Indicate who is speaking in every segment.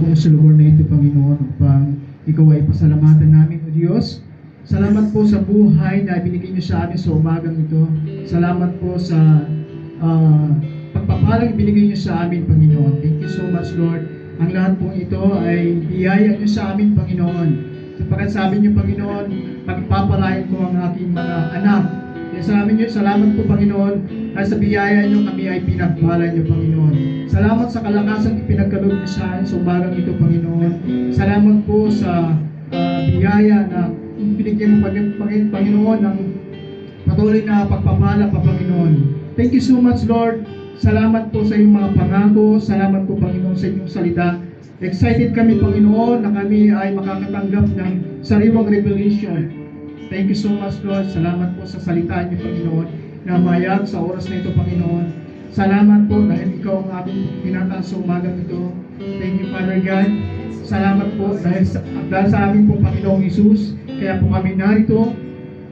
Speaker 1: pong sa lugar na ito, Panginoon, upang ikaw ay pasalamatan namin, O Diyos. Salamat po sa buhay na binigay niyo sa amin sa umagang ito. Salamat po sa pagpapalang binigay niyo sa amin, Panginoon. Thank you so much, Lord. Ang lahat po ito ay biyaya niyo sa amin, Panginoon. Sapagkat sabi niyo, Panginoon, pagpapalain ko ang aking mga anak. Kaya sabi niyo, salamat po, Panginoon, dahil sa biyaya niyo kami ay pinagpala niyo, Panginoon. Salamat sa kalakasan ipinagkaloob niyo sa amin sa umagang ito, Panginoon. Salamat po sa biyaya na binigyan mo, Panginoon, ng patuloy na pagpapala pa, Panginoon. Thank you so much, Lord. Salamat po sa iyong mga pangako. Salamat po, Panginoon, sa inyong salita. Excited kami, Panginoon, na kami ay makakatanggap ng sariwang revelation. Thank you so much, Lord. Salamat po sa salita niyo, Panginoon, na mayag sa oras na ito, Panginoon. Salamat po dahil ikaw ang ating pinataas sa umagang ito. Thank you, Father God. Salamat po dahil sa aming pong Panginoong Hesus. Kaya po kami narito.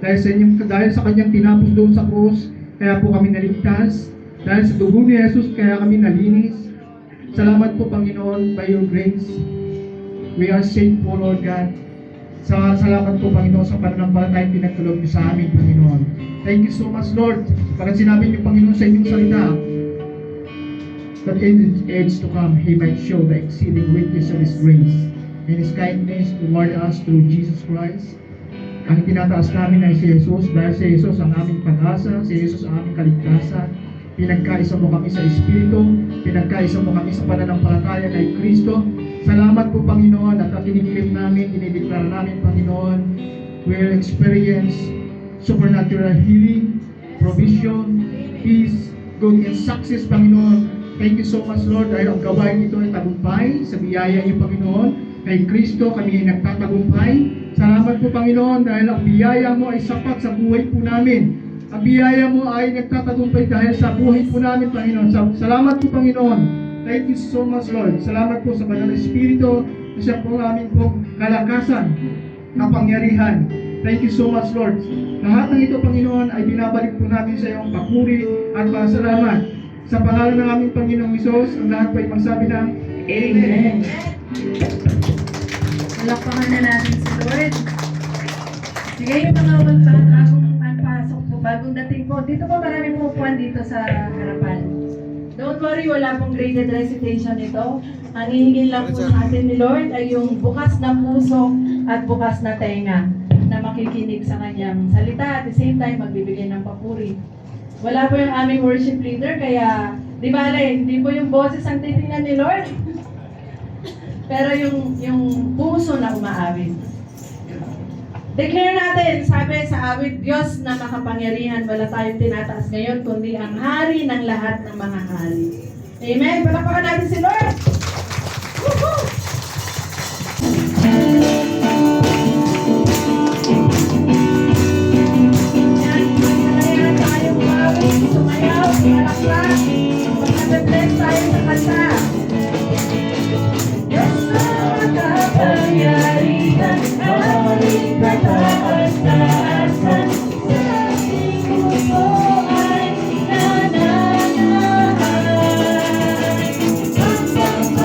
Speaker 1: Dahil sa kanyang tinapos doon sa krus, kaya po kami naligtas. Dahil sa dugo ni Jesus, kaya kami nalinis. Salamat po, Panginoon, by your grace. We are saved po, Lord God. Salamat po, Panginoon, sa pananampalatayang pinagkaloob niyo sa amin, Panginoon. Thank you so much, Lord. Pagkat sinabi niyo, Panginoon, sa inyong salita, that in the age to come, He might show the exceeding riches of His grace and His kindness toward us through Jesus Christ. Ang tinataas namin ay si Jesus, dahil si Jesus ang aming pag-asa, si Jesus ang aming kaligtasan. Pinagkaisa mo kami sa Espiritu, pinagkaisa mo kami sa pananampalataya kay Kristo. Salamat po, Panginoon, at kinikilim namin, dinideklara namin, Panginoon, we'll experience supernatural healing, provision, peace, good and success, Panginoon. Thank you so much, Lord, dahil ang gawain ito ay tagumpay sa biyaya niyo, Panginoon. Kay Kristo kami ay nagtatagumpay. Salamat po, Panginoon, dahil ang biyaya mo ay sapat sa buhay po namin. Ang biyaya mo ay nagtatagumpay dahil sa buhay po namin, Panginoon. Salamat po, Panginoon. Thank you so much, Lord. Salamat po sa Banal na Espiritu na siya po aming po kalakasan, kapangyarihan. Thank you so much, Lord. Lahat ng ito, Panginoon, ay binabalik po namin sa iyong papuri at pasalamat. Sa pangalan ng aming Panginoong Hesus, ang lahat po ay magsabi ng Amen.
Speaker 2: Palakpakan na natin si Lord. Sige, yung mga bagong po, bagong dating po. Dito po maraming pupuan dito sa harapan. Don't worry, wala pong graded recitation ito. Ang hihingin lang po sa atin ni Lord ay yung bukas na puso at bukas na tenga na makikinig sa kanyang salita at the same time magbibigay ng papuri. Wala po yung aming worship leader, kaya di ba hindi po yung boses ang titingnan ni Lord. Pero yung puso na umaawit. Declare natin, sabi sa awit, Diyos na makapangyarihan, wala tayong tinataas ngayon, kundi ang hari ng lahat ng mga hari. Amen? Palakpakan natin si Lord! Woohoo! Yan, kaya tayo umawit, sumayaw, palakpak, magkakabless tayo sa kanta. Diyos na makapangyarihan, haring kataas-taasan, sa ating puso ay nananahan. Hanggang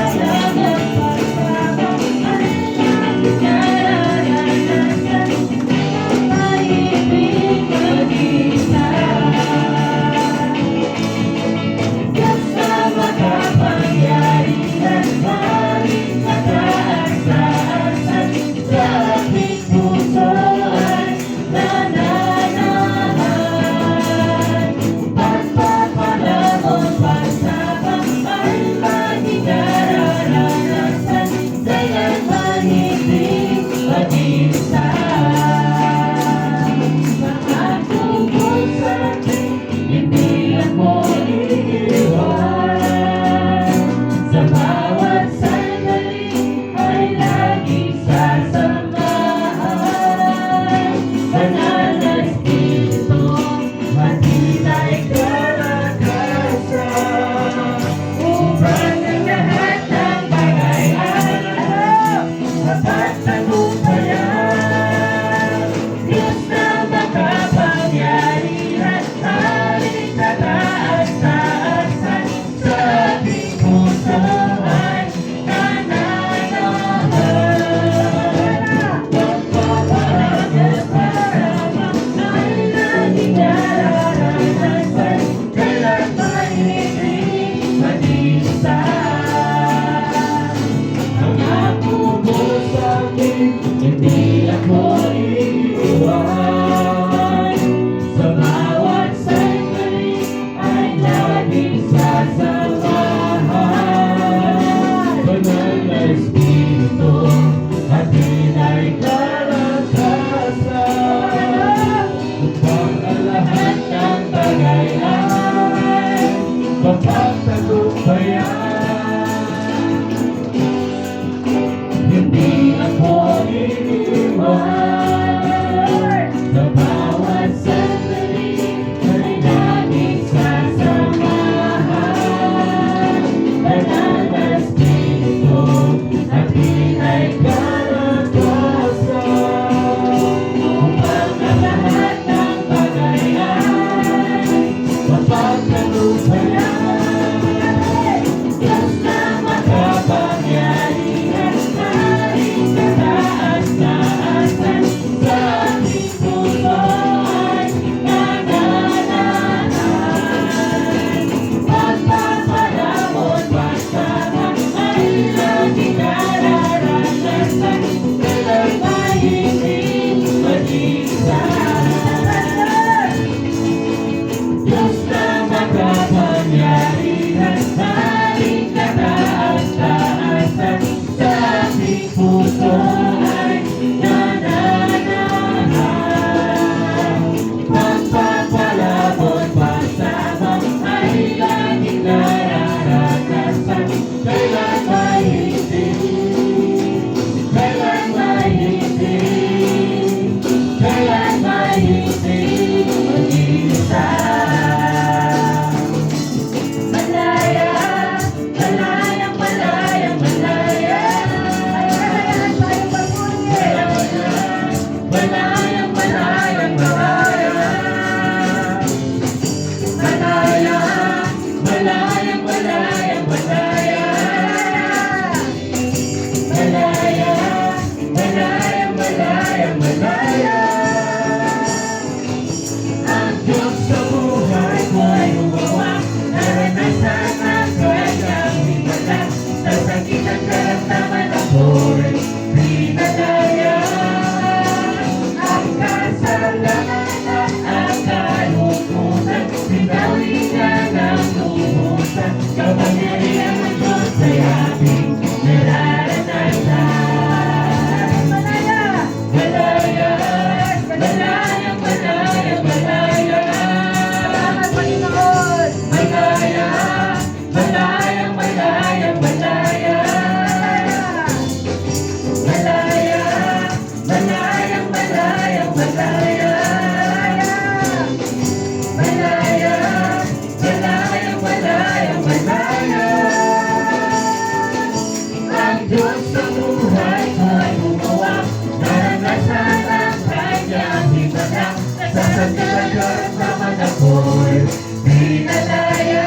Speaker 3: Diyos sa buhay ko'y gumawa, naranasan ang kanyang himala, sa sandalan naman ako'y pinalaya.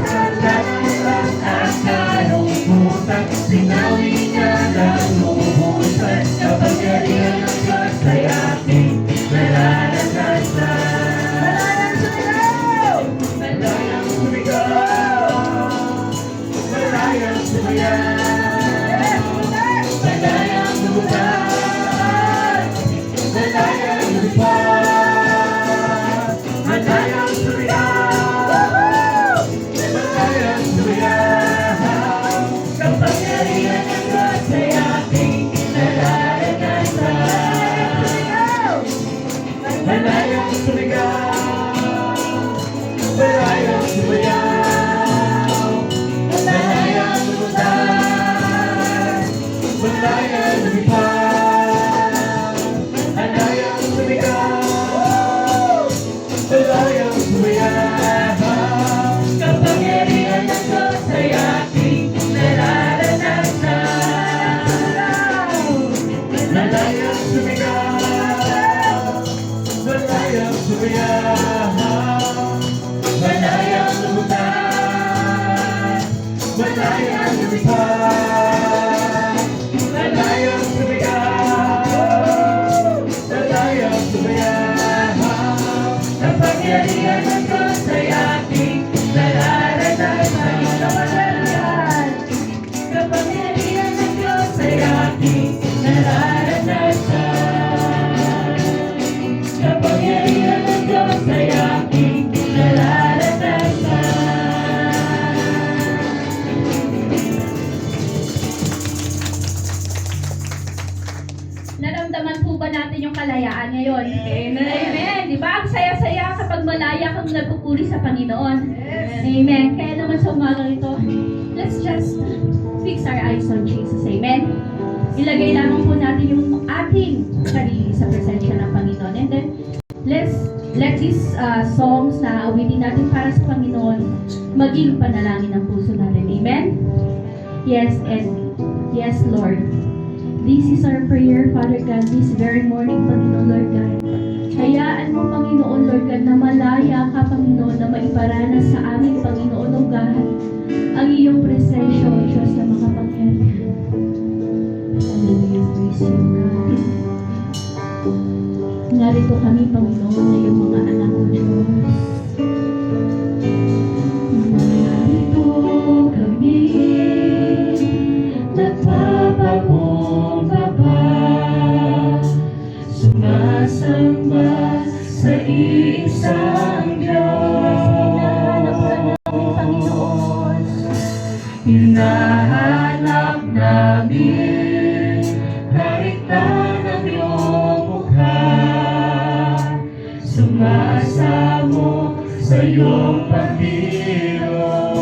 Speaker 3: Nasalat ang kalungkutan, sinawi niya ng lumuhusan, kapangyarihan ng Diyos ay aking nararanasan. Malayang sumigaw, malayang sumayaw, malayang lumutang, malayang lumipad, malayang sumigaw, malayang sumayaw, kapangyarihan ng Diyos ay aking nararanasan. Malayang sumigaw, malayang sumayaw, malayang lumutang, malayang lumipad, malayang sumigaw, malayang sumayaw, kapangyarihan ng Diyos ay aking nararanasan. Malayang sumigaw, malayang sumayaw, malayang lumutang, malayang lumipad, malayang sumigaw, malayang sumayaw, kapangyarihan ng Diyos ay aking nararanasan. Kapangyarihan ng Diyos ay aking nararanasan. Kapangyarihan ng Diyos ay aking nararanasan.
Speaker 4: Naramdaman po ba natin yung kalayaan ngayon? Amen. Di ba? Ang saya-saya kapag malaya kang nagpupuri sa Panginoon. Amen. Kaya naman sa umagang ito, let's just fix our eyes on Jesus. Amen. Ilagay lamang po natin yung ating sarili sa presensya ng Panginoon. And then, let these songs na awitin natin para sa Panginoon maging panalangin ng puso natin. Amen? Yes, and yes, Lord. This is our prayer, Father God, this very morning, Panginoon, Lord God. Hayaan mo, Panginoon, Lord God, na malaya ka, Panginoon, na maiparanas sa aming Panginoon, O God, ang iyong presensya, O Diyos na makapangyarihan. Hallelujah, praise you, God. Narito kami, Panginoon, na iyong mga anak, O Diyos. Narito kami, nagpapakumbaba, sumasamba sa iisang Diyos. Hinahanap namin harita ng iyong mukha, sumasamo sa iyong pagkilos,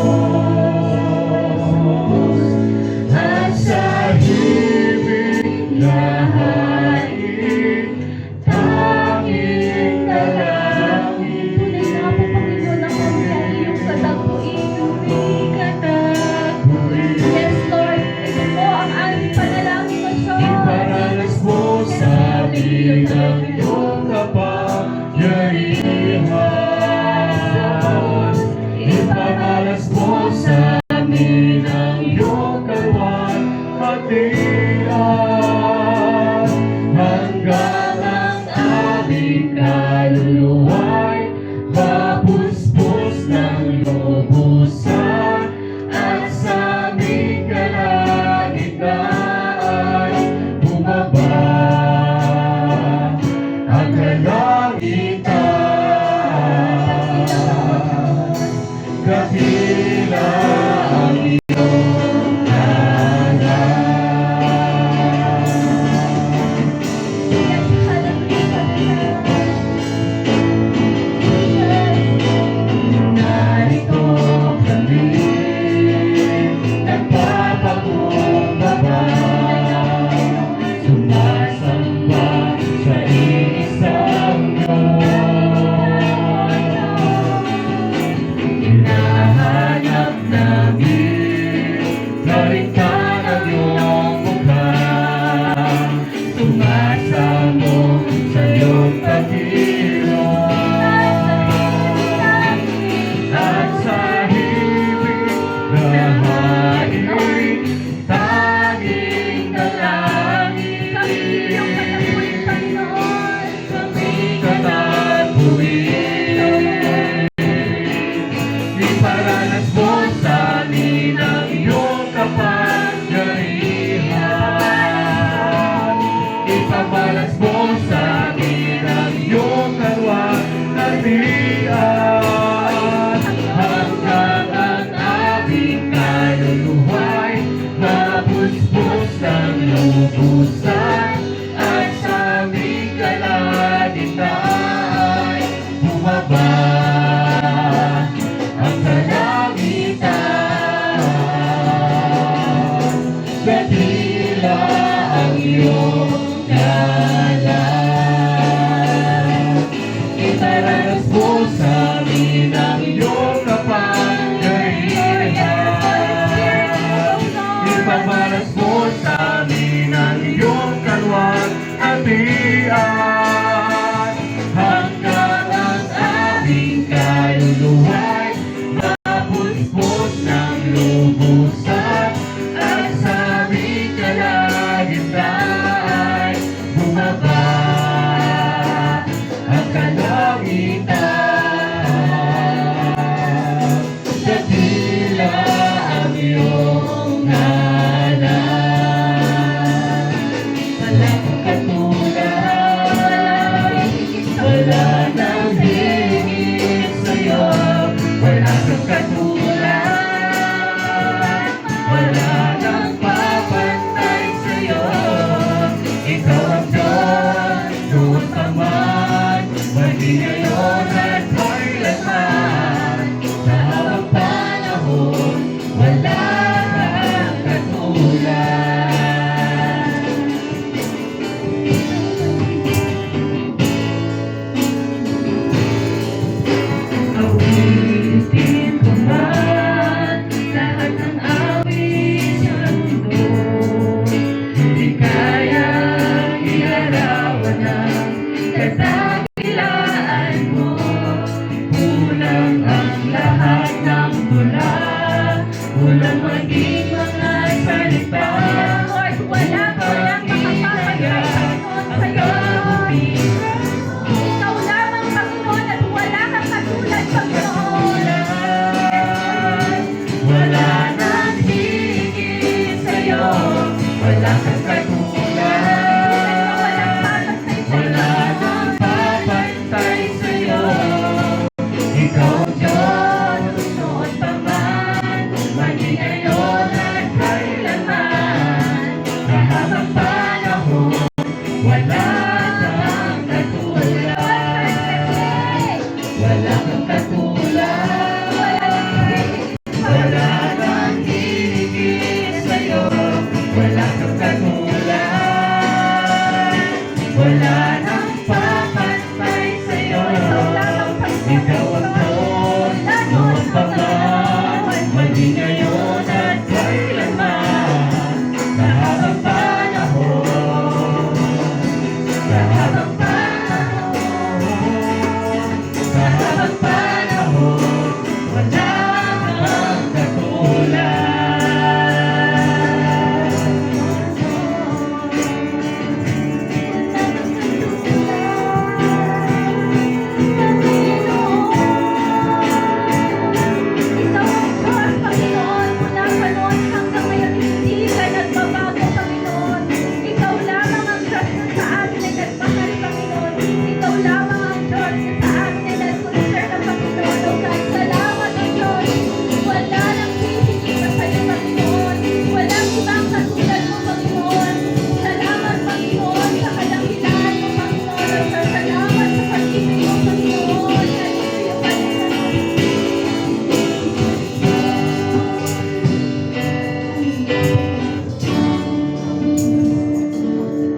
Speaker 4: at sa himig lahain tanging dalangin. Tunay na po, Panginoon, ang kami sa iyong katagpuin. Yes, Lord. Ito po ang aming panalangin, O Diyos.
Speaker 3: Iparanas mo sa amin ang iyong kapangyarihan. Iparanas mo sa amin ang iyong kalwalhatian. Hanggang ang aming kaluluwa'y mapuspos ng lubusan, at sa aming kalangitan bumaba ang kalangitan. Kakila ang iyong ngalan. aking mga salita.
Speaker 4: Lord, walang makapapagay, Panginoon, sa'yo. Ikaw lamang, Panginoon, at wala kang katulad, Panginoon.
Speaker 3: Wala nang higit sa'yo, wala kang katulad.
Speaker 4: Walang papantay sa'yo.
Speaker 3: Wala nang papantay sa'yo. Ikaw ang Diyos, noon pa man, maging ngayon at kailanman. Kahabang panahon, wala kang katulad. Wala kang katulad. Wala nang higit sa'yo, wala kang katulad. Wala nang papantay sa'yo. Ikaw ang Diyos, noon pa man, maging ngayon at kailanman. Kahabang panahon, kahabang panahon, kahabang panahon, wala kang katulad.
Speaker 4: Ikaw ang Diyos, Panginoon, mula pa noon hanggang ngayon, hindi ka nagbabago, Panginoon. Ikaw lamang ang Diyos na sa amin ay nagmahal, Panginoon. Ikaw lamang ang Diyos na sa amin ay nag-concern, Panginoon. O God, salamat, O Diyos. Wala nang hihigit pa sa'yo, Panginoon. Walang ibang katulad mo, Panginoon. Salamat, Panginoon, sa kalangitan mo, Panginoon. At salamat sa pag-ibig mo, Panginoon. Hallelujah, Panginoon.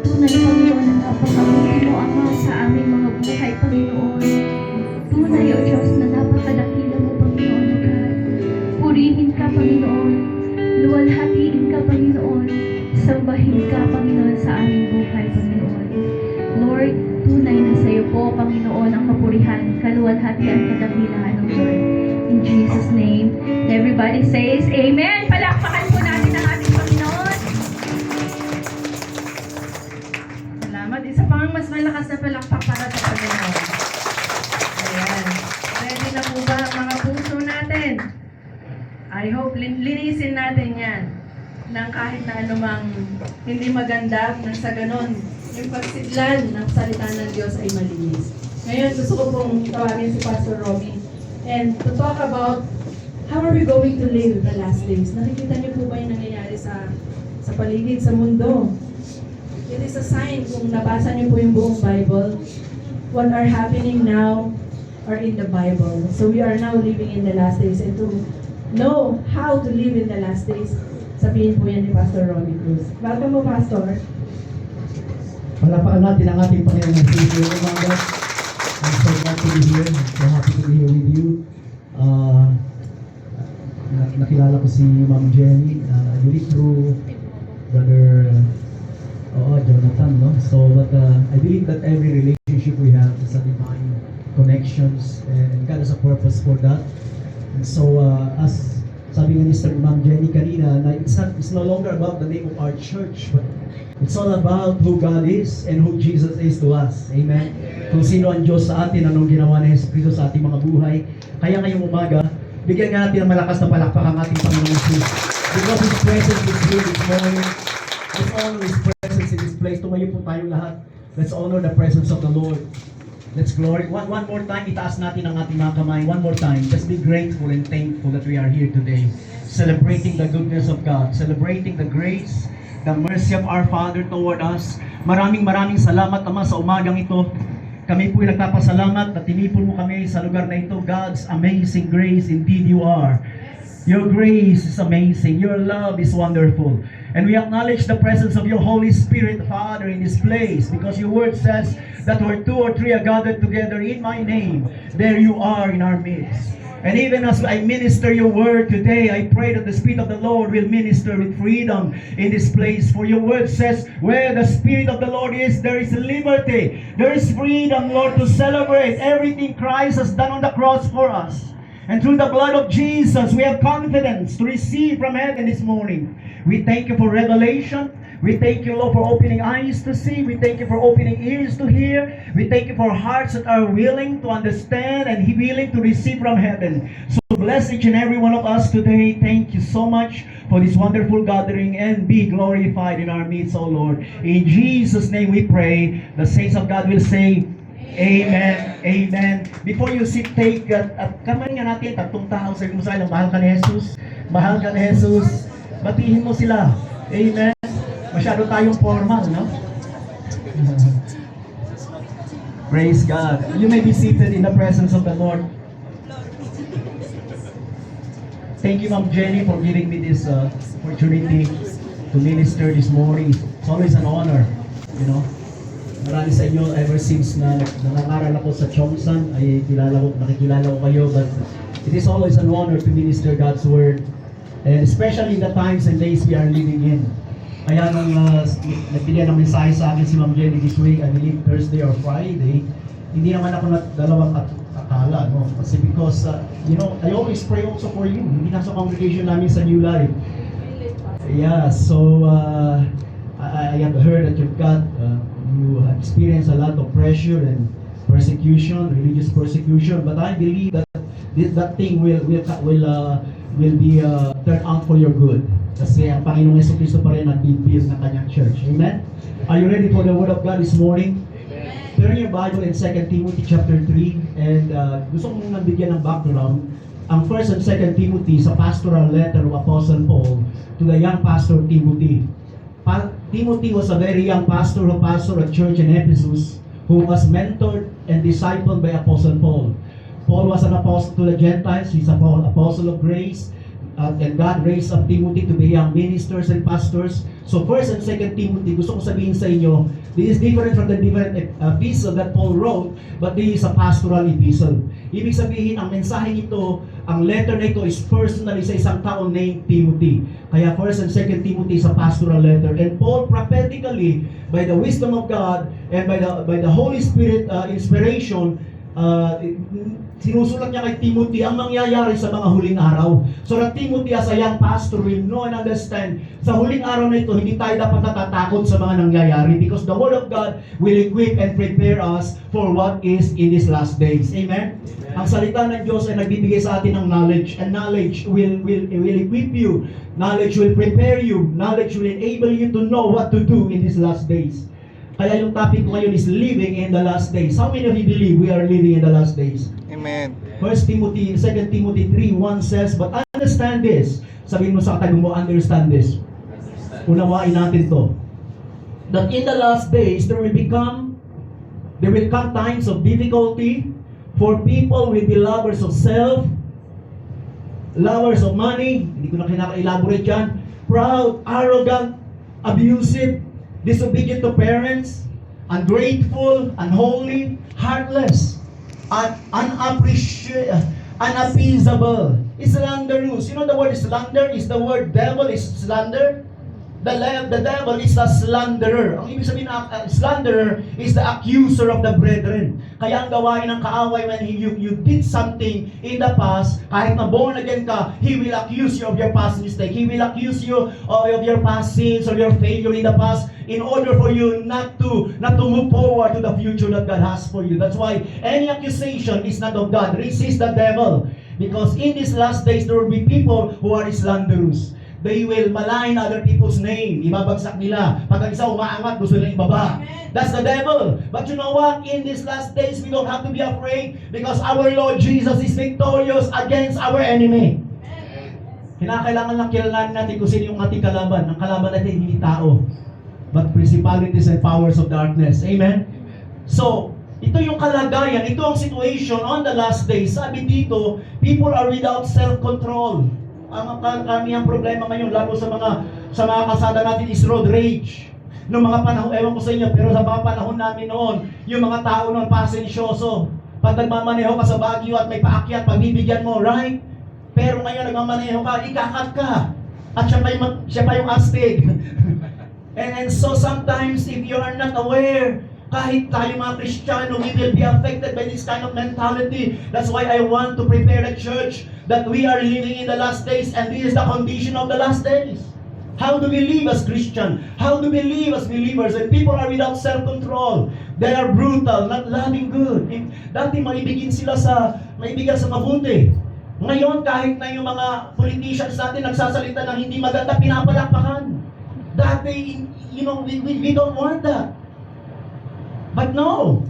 Speaker 4: Tunay, Panginoon, ang napakabuti mo, Ama, sa aming mga buhay, Panginoon. Tunay, O Diyos, na napakadakila mo, Panginoon, O God. Purihin ka, Panginoon. Luwalhatiin ka, Panginoon. Sambahin ka, Panginoon, sa aming buhay, Panginoon. Lord, tunay na sa iyo po, Panginoon, ang kapurihan, kaluwalhatian, kadakilaan, O Lord. In Jesus' name, everybody says, Amen. Palakpakan po natin ang ating Panginoon.
Speaker 2: Salamat. Isa pang mas malakas na palakpak para sa Panginoon. Ayan. Ready na po ba ang mga puso natin? I hope linisin natin yan ng kahit na anumang hindi maganda na sa ganon yung pagsidlan ng salita ng Diyos ay malinis. Ngayon, gusto ko pong tawagin si Pastor Robbie and to talk about how are we going to live the last days. Nakikita niyo po ba yung nangyayari sa paligid, sa mundo? It is a sign kung nabasa niyo po yung buong Bible, what are happening now are in the Bible. So we are now living in the last days, and to know how to live in the last days, sabihin po yan ni Pastor Robbie Cruz. Welcome mo, Pastor.
Speaker 5: Palapakan natin ang ating Panginoon ng Savior. Umaga. I'm so glad to be here. I'm so happy to be here with you. Nakilala ko si Ma'am Jenny. I believe through Brother Jonathan, no? So, but I believe that every relationship we have is a divine connections, and God has a purpose for that. And so, as sabi nga ni Sir Ma'am Jenny kanina, na it's no longer about the name of our church, but it's all about who God is and who Jesus is to us. Amen? Kung sino ang Diyos sa atin, anong ginawa ni Jesus Cristo sa ating mga buhay. Kaya ngayong umaga, bigyan nga natin ng malakas na palakpak ang ating Panginoon Jesus. Because His presence is here this morning. Let's honor His presence in this place. Tumayo po tayong lahat. Let's honor the presence of the Lord. Let's glory. One more time, itaas natin ang ating mga kamay. One more time. Just be grateful and thankful that we are here today. Celebrating the goodness of God. Celebrating the grace, the mercy of our Father toward us. Maraming salamat, Ama, sa umagang ito. Kami po'y nagpapasalamat na tinipon mo kami sa lugar na ito. God's amazing grace, indeed you are. Your grace is amazing. Your love is wonderful. And we acknowledge the presence of your Holy Spirit, Father, in this place, because your word says that where 2 or 3 are gathered together in my name, there you are in our midst. And even as I minister your word today, I pray that the Spirit of the Lord will minister with freedom in this place. For your word says, where the Spirit of the Lord is, there is liberty. There is freedom, Lord, to celebrate everything Christ has done on the cross for us.
Speaker 6: And through the blood of Jesus, we have confidence to receive from heaven this morning. We thank you for revelation. We thank you, Lord, for opening eyes to see. We thank you for opening ears to hear. We thank you for hearts that are willing to understand and willing to receive from heaven. So bless each and every one of us today. Thank you so much for this wonderful gathering, and be glorified in our midst, O Lord. In Jesus' name we pray. The saints of God will say, Amen. Amen. Before you sit, take at kamay nga natin, tatlong tao sa mo sa ilang, mahal ka ni Jesus. Mahal ka ni Jesus. Batihin mo sila. Amen. Masyado tayong formal, no? Praise God. You may be seated in the presence of the Lord. Thank you, Ma'am Jenny, for giving me this opportunity to minister this morning. It's always an honor, you know. Marami sa inyo, ever since na nangangaral ako sa Chongsan, ay nakikilala ko kayo, but it is always an honor to minister God's Word. And especially in the times and days we are living in. Kaya nung nagbigay ng mensahe sa akin si Ma'am Jenny this week, I believe Thursday or Friday, hindi naman ako dalawang akala, no? Kasi because, you know, I always pray also for you. Hindi na sa congregation namin sa New Life. Yeah, so I have heard that you have experienced a lot of pressure and persecution, religious persecution, but I believe that that thing will be turned out for your good. Kasi ang Panginoong Jesucristo pa rin nag-build ng kanyang church. Amen? Are you ready for the Word of God this morning? Turn your Bible in 2 Timothy chapter 3, and gusto kong nabigyan ng background. Ang 1 and 2 Timothy sa pastoral letter of Apostle Paul to the young pastor Timothy. Timothy was a very young pastor who pastored a church in Ephesus, who was mentored and discipled by Apostle Paul. Paul was an apostle to the Gentiles. He's an apostle of grace. And God raised up Timothy to be young ministers and pastors. So 1 and 2 Timothy, gusto kong sabihin sa inyo, this is different from the different epistle that Paul wrote, but this is a pastoral epistle. Ibig sabihin, ang mensahe nito, ang letter na ito is personally sa isang tao named Timothy. Kaya 1 and 2 Timothy is a pastoral letter. And Paul prophetically, by the wisdom of God and by the Holy Spirit inspiration, sinusulat niya kay Timothy ang mangyayari sa mga huling araw. So that Timothy as a young pastor will know and understand, sa huling araw na ito, hindi tayo dapat natatakot sa mga nangyayari, because the Word of God will equip and prepare us for what is in these last days. Amen? Ang salita ng Diyos ay nagbibigay sa atin ng knowledge, and knowledge will equip you. Knowledge will prepare you. Knowledge will enable you to know what to do in these last days. Kaya yung topic ko ngayon is living in the last days. How many of you believe we are living in the last days?
Speaker 3: Amen.
Speaker 6: 2 Timothy 3:1 says, but understand this. Sabihin mo sa katabi mo, understand this. Unawain natin to. That in the last days, there will come times of difficulty, for people will be lovers of self, lovers of money, hindi ko na kinaka-elaborate yan, proud, arrogant, abusive, disobedient to parents, ungrateful, unholy, heartless, unappeasable, slanderous. You know the word slander is the word devil is slander. The devil is a slanderer. Ang ibig sabihin ng slanderer is the accuser of the brethren. Kaya ang gawain ng kaaway, when you did something in the past, kahit na born again ka, he will accuse you of your past mistake. He will accuse you of your past sins or your failure in the past, in order for you not to move forward to the future that God has for you. That's why any accusation is not of God. Resist the devil. Because in these last days, there will be people who are slanderous. They will malign other people's name. Ibabagsak nila. Pag ang isa umaangat, gusto nila ibaba. That's the devil. But you know what? In these last days, we don't have to be afraid, because our Lord Jesus is victorious against our enemy. Kinakailangan lang kilalanin natin kung sino yung ating kalaban. Ang kalaban natin hindi tao, but principalities and powers of darkness. Amen? So, ito yung kalagayan, ito ang situation on the last days. Sabi dito, people are without self-control. Ang kaming problema ngayon, lalo sa mga kasada natin, is road rage. Noong mga panahon, ewan ko sa inyo, pero sa mga panahon namin noon, yung mga tao noon pasensyoso. Pag nagmamaneho ka sa Baguio at may paakyat, pagbibigyan mo, right? Pero ngayon nagmamaneho ka, ikakat ka. At siya pa yung astig. And so sometimes, if you are not aware, Kahit tayo mga Kristiyano, we will be affected by this kind of mentality. That's why I want to prepare a church that we are living in the last days, and this is the condition of the last days. How do we live as Christian? How do we live as believers? And people are without self-control. They are brutal, not loving good. Dati maibigan sa mabuti. Ngayon, kahit na yung mga politicians natin nagsasalita ng hindi maganda, pinapalakpakan. Dati, we don't want that. But no,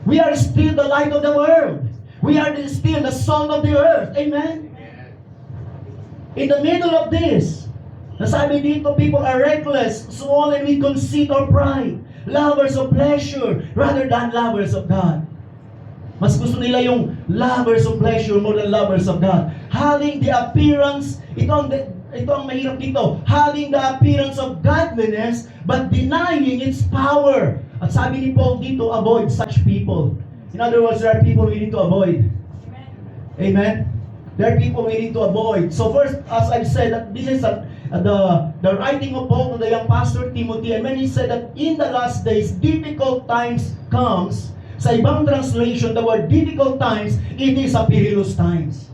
Speaker 6: we are still the light of the world. We are still the salt of the earth. Amen? In the middle of this, nasabi dito, people are reckless, swollen with conceit or pride, lovers of pleasure rather than lovers of God. Mas gusto nila yung lovers of pleasure more than lovers of God. Having the appearance, ito ang mahirap dito, having the appearance of godliness but denying its power. At sabi ni Paul dito, avoid such people. In other words, there are people we need to avoid. Amen? There are people we need to avoid. So first, as I've said, that this is the writing of Paul to the young pastor Timothy, and when he said that in the last days, difficult times comes. Sa ibang translation, the word difficult times, it is a perilous times.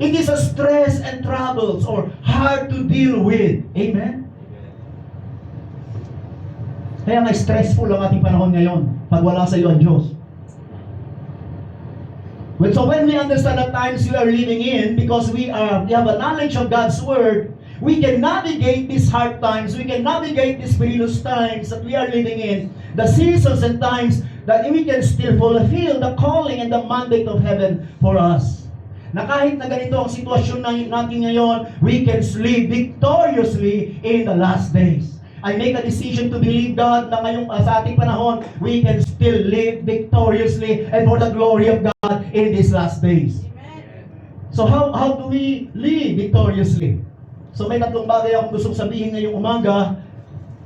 Speaker 6: It is a stress and troubles or hard to deal with. Amen? Kaya nga stressful ang ating panahon ngayon pag wala sa iyo ang Diyos. So when we understand the times we are living in, because we have a knowledge of God's Word, we can navigate these hard times, we can navigate these perilous times that we are living in, the seasons and times that we can still fulfill the calling and the mandate of heaven for us. Na kahit na ganito ang sitwasyon natin ngayon, we can live victoriously in the last days. I make a decision to believe God na ngayong sa ating panahon, we can still live victoriously and for the glory of God in these last days. So how do we live victoriously? So may tatlong bagay akong gustong sabihin ngayong umaga.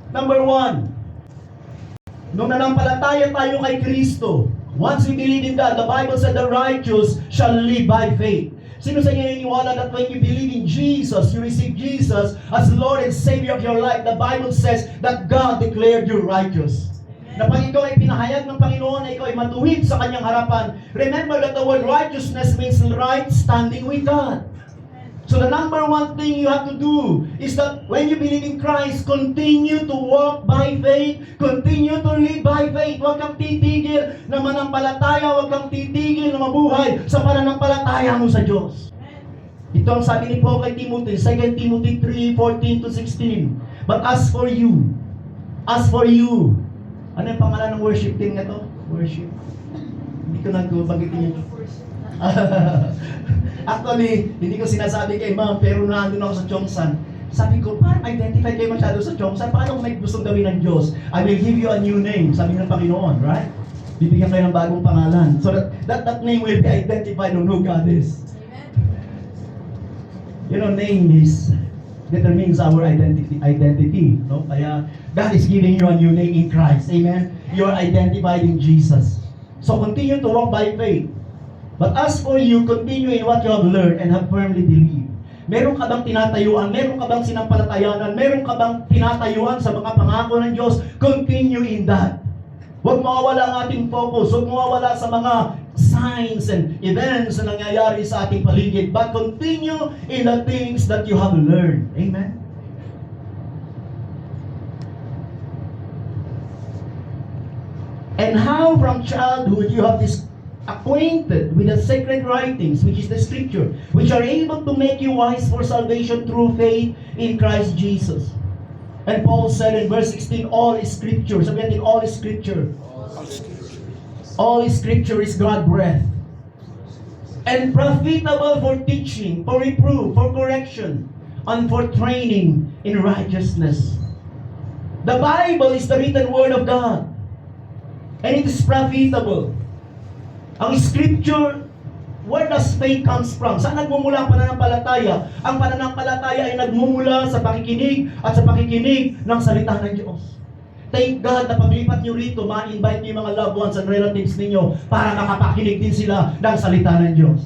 Speaker 6: Number 1, nung nanampalataya tayo kay Kristo, once we believe in God, the Bible said the righteous shall live by faith. Sino sa inyo naniniwala that when you believe in Jesus, you receive Jesus as Lord and Savior of your life, the Bible says that God declared you righteous. Na pag ikaw ay pinahayag ng Panginoon na ikaw ay matuwid sa Kanyang harapan, remember that the word righteousness means right standing with God. So the number 1 thing you have to do is that when you believe in Christ, continue to walk by faith, continue to live by faith. Huwag kang titigil na manampalataya, huwag kang titigil na mabuhay sa pananampalataya mo sa Diyos. Ito ang sabi ni Paul kay Timothy, 2 Timothy 3:14-16. But as for you, ano yung pangalan ng worship team na to? Worship. Hindi ko nagbagitin yun. Actually, hindi ko sinasabi kay ma'am, pero nandun ako sa Chongsan. Sabi ko, parang identify kayo masyado sa Chongsan. Paano kung may gustong gawin ng Diyos? I will give you a new name, sabi ng Panginoon, right? Bibigyan kayo ng bagong pangalan. So that name will be identified on who God is. You know, name determines our identity. No? Kaya, God is giving you a new name in Christ. Amen? You are identified in Jesus. So continue to walk by faith. But as for you, continue in what you have learned and have firmly believed. Meron ka bang tinatayuan? Meron ka bang sinampalatayanan? Meron ka bang tinatayuan sa mga pangako ng Diyos? Continue in that. Huwag mawawala ang ating focus. Huwag mawawala sa mga signs and events na nangyayari sa ating paligid. But continue in the things that you have learned. Amen? And how from childhood you have this acquainted with the sacred writings, which is the scripture, which are able to make you wise for salvation through faith in Christ Jesus. And Paul said in verse 16, all is scripture. Sabi natin, all is scripture. All is scripture is God breath. And profitable for teaching, for reproof, for correction, and for training in righteousness. The Bible is the written word of God. And it is profitable. Ang scripture, where does faith comes from? Saan nagmumula ang pananampalataya? Ang pananampalataya ay nagmumula sa pakikinig at sa pakikinig ng salita ng Diyos. Thank God na paglipat nyo rito, ma-invite nyo yung mga loved ones and relatives ninyo para makapakinig din sila ng salita ng Diyos.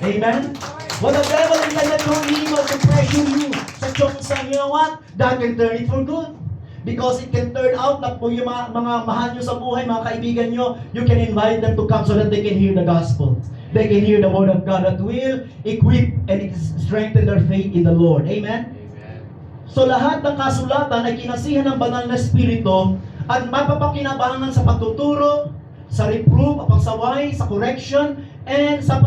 Speaker 6: Amen? What the devil intended to evil to pressure you sa Chongsan, you know what? God can turn it for good. Because it can turn out na kung yung mga mahal nyo sa buhay, mga kaibigan nyo, you can invite them to come so that they can hear the gospel. They can hear the word of God that will equip and strengthen their faith in the Lord. Amen? So lahat ng kasulatan ay kinasihan ng banal na Espiritu at mapapakinabangan sa pagtuturo, sa reproof, pagsaway, sa correction, and sa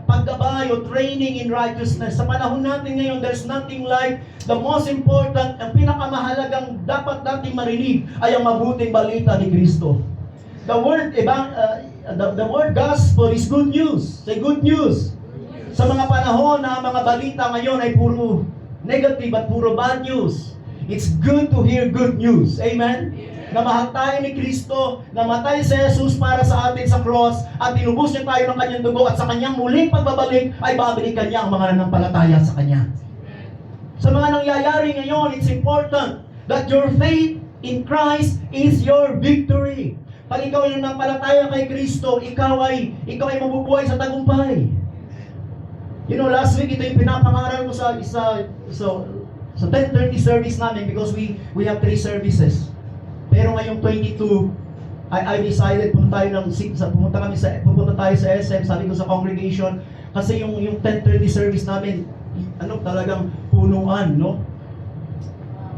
Speaker 6: paggabay o training in righteousness. Sa panahon natin ngayon, there's nothing like the most important, ang pinakamahalagang dapat nating marinig ay ang mabuting balita ni Kristo. The word gospel is good news. Say good news. Sa mga panahon na mga balita ngayon ay puro negative at puro bad news, it's good to hear good news. Amen? Na mahal tayo ni Kristo, namatay si Jesus para sa atin sa cross, at tinubos niya tayo ng kanyang dugo, at sa kanyang muling pagbabalik ay babalikan niya ang mga nanampalataya sa kanya. Sa mga nangyayari ngayon, it's important that your faith in Christ is your victory. Pag ikaw ay nanampalataya kay Kristo, ikaw ay mabubuhay sa tagumpay. You know, last week ito yung pinapangaral ko sa 10:30 service namin because we have 3 services. Pero ngayong 22, I decided pumunta tayo sa SM, sabi ko sa congregation, kasi yung 10:30 service namin, talagang punuan, no?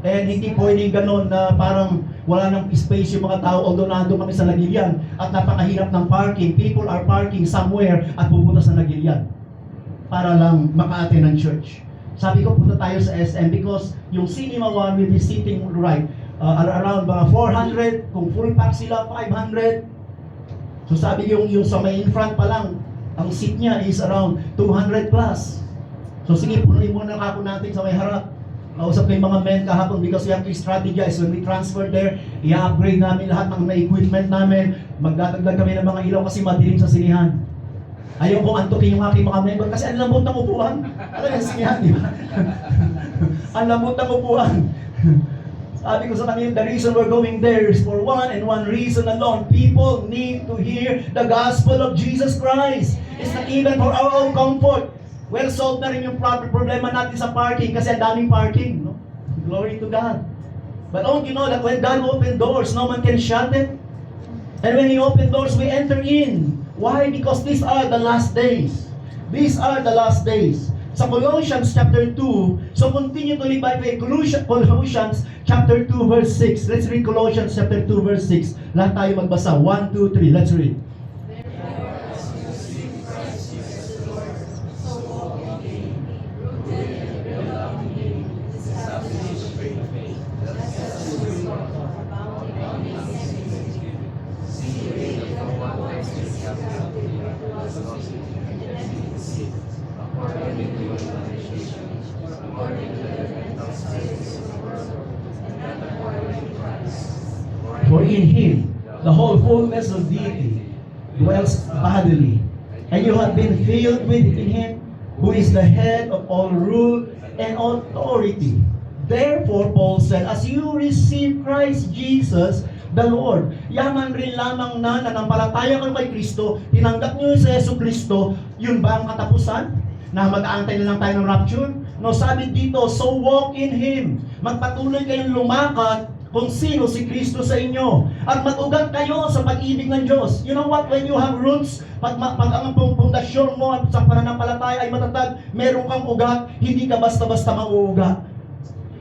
Speaker 6: And hindi pwedeng ganon na parang wala nang space yung mga tao, although nandun kami sa Nagilian at napakahirap ng parking. People are parking somewhere at pupunta sa Nagilian para lang maka-attend ng church. Sabi ko, punta tayo sa SM because yung Cinema 1 will be sitting right around mga 400, kung full pack sila, 500. So sabi yung sa may in front pa lang, ang seat niya is around 200 plus. So sige, punuin muna ako natin sa may harap. Kausap ko yung mga men kahapon because we have to strategize. When we transfer there, i-upgrade namin lahat ng equipment namin. Magdadagdag kami ng mga ilaw kasi madilim sa sinihan. Ayaw kong antukin yung aking mga member kasi ang lambot ng upuan. Ano yung sinihan, di ba? Ang lambot ng upuan. Sabi ko sa kanila, the reason we're going there is for one and one reason alone. People need to hear the gospel of Jesus Christ. It's not even for our own comfort. Well, solved na rin yung problema natin sa parking kasi ang daming parking. No? Glory to God. But don't you know that when God opened doors, no man can shut it? And when He opened doors, we enter in. Why? Because these are the last days. These are the last days. Sa Colossians chapter 2, so continue to live by faith. Colossians chapter 2 verse 6. Let's read Colossians chapter 2 verse 6. Lahat tayo magbasa. 1, 2, 3. Let's read. For in Him, the whole fullness of deity dwells bodily, and you have been filled with in Him, who is the head of all rule and authority. Therefore, Paul said, as you receive Christ Jesus, the Lord, yaman rin lamang na nanampalataya kayo kay Kristo, tinanggap niyo si Yesu Kristo, yun ba ang katapusan? Na mag-aantay na lang tayo ng rapture? No, sabi dito, so walk in Him. Magpatuloy kayong lumakad kung sino si Kristo sa inyo. At mag-ugat kayo sa pag-ibig ng Diyos. You know what? When you have roots, pag ang pundasyon mo at sa pananampalataya ay matatag, meron kang ugat, hindi ka basta-basta mauugat.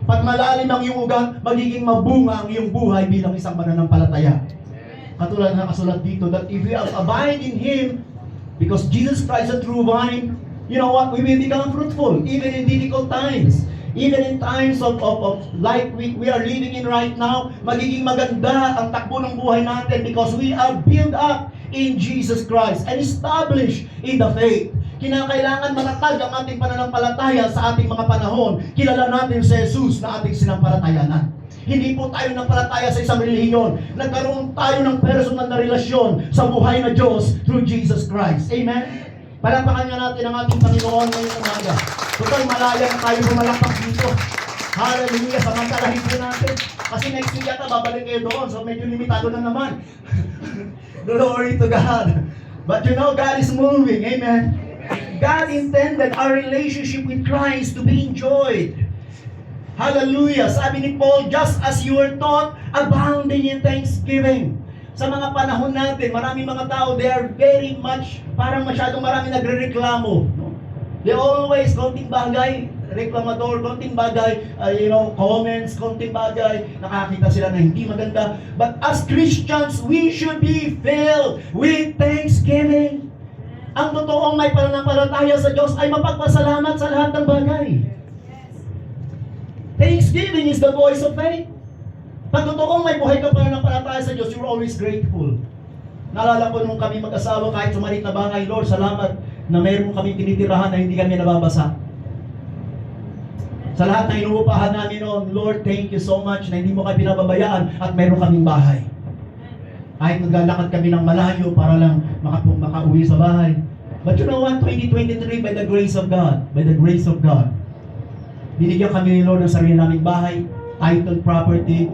Speaker 6: Pag malalim ang iyong ugat, magiging mabunga ang iyong buhay bilang isang mananampalataya. Katulad ng kasulat dito, that if we abide in Him, because Jesus Christ is the true vine, you know what? We will become fruitful, even in difficult times. Even in times of like we are living in right now, magiging maganda ang takbo ng buhay natin because we are built up in Jesus Christ and established in the faith. Kinakailangan matatag ang ating pananampalataya sa ating mga panahon. Kilala natin si Jesus na ating sinampalatayanan. Hindi po tayo nampalataya sa isang relihiyon. Nagkaroon tayo ng personal na relasyon sa buhay na Diyos through Jesus Christ. Amen? Palapakan nga natin ang ating Panginoon ngayong umaga. Total, malaya na tayo pumalakpak dito. Hallelujah, samantalahin po natin. Kasi next week yata, babalik kayo doon. So medyo limitado na naman. Glory to God. But you know, God is moving. Amen. God intended our relationship with Christ to be enjoyed. Hallelujah! Sabi ni Paul, just as you were taught, abounding in thanksgiving. Sa mga panahon natin, maraming mga tao, they are very much, parang masyadong marami nagre-reklamo. No? They always, konting bagay, reklamador, konting bagay, comments, konting bagay, nakakita sila na hindi maganda. But as Christians, we should be filled with thanksgiving. Ang totoong may pananampalataya sa Diyos ay mapagpasalamat sa lahat ng bagay. Thanksgiving is the voice of faith. Pag totoong may buhay ka pananampalataya sa Diyos, you're always grateful. Naalala ko nung kami mag-asawa, kahit sa maliit na bahay, Lord, salamat na mayroon kami tinitirahan na hindi kami nababasa. Sa lahat na inuupahan namin noon, Lord, thank you so much na hindi mo kami pinababayaan at mayroon kaming bahay. Kahit naglalakad kami ng malayo para lang makauwi sa bahay. But you know what? 2023, by the grace of God, binigyan kami ni Lord ng sarili naming bahay, titled property,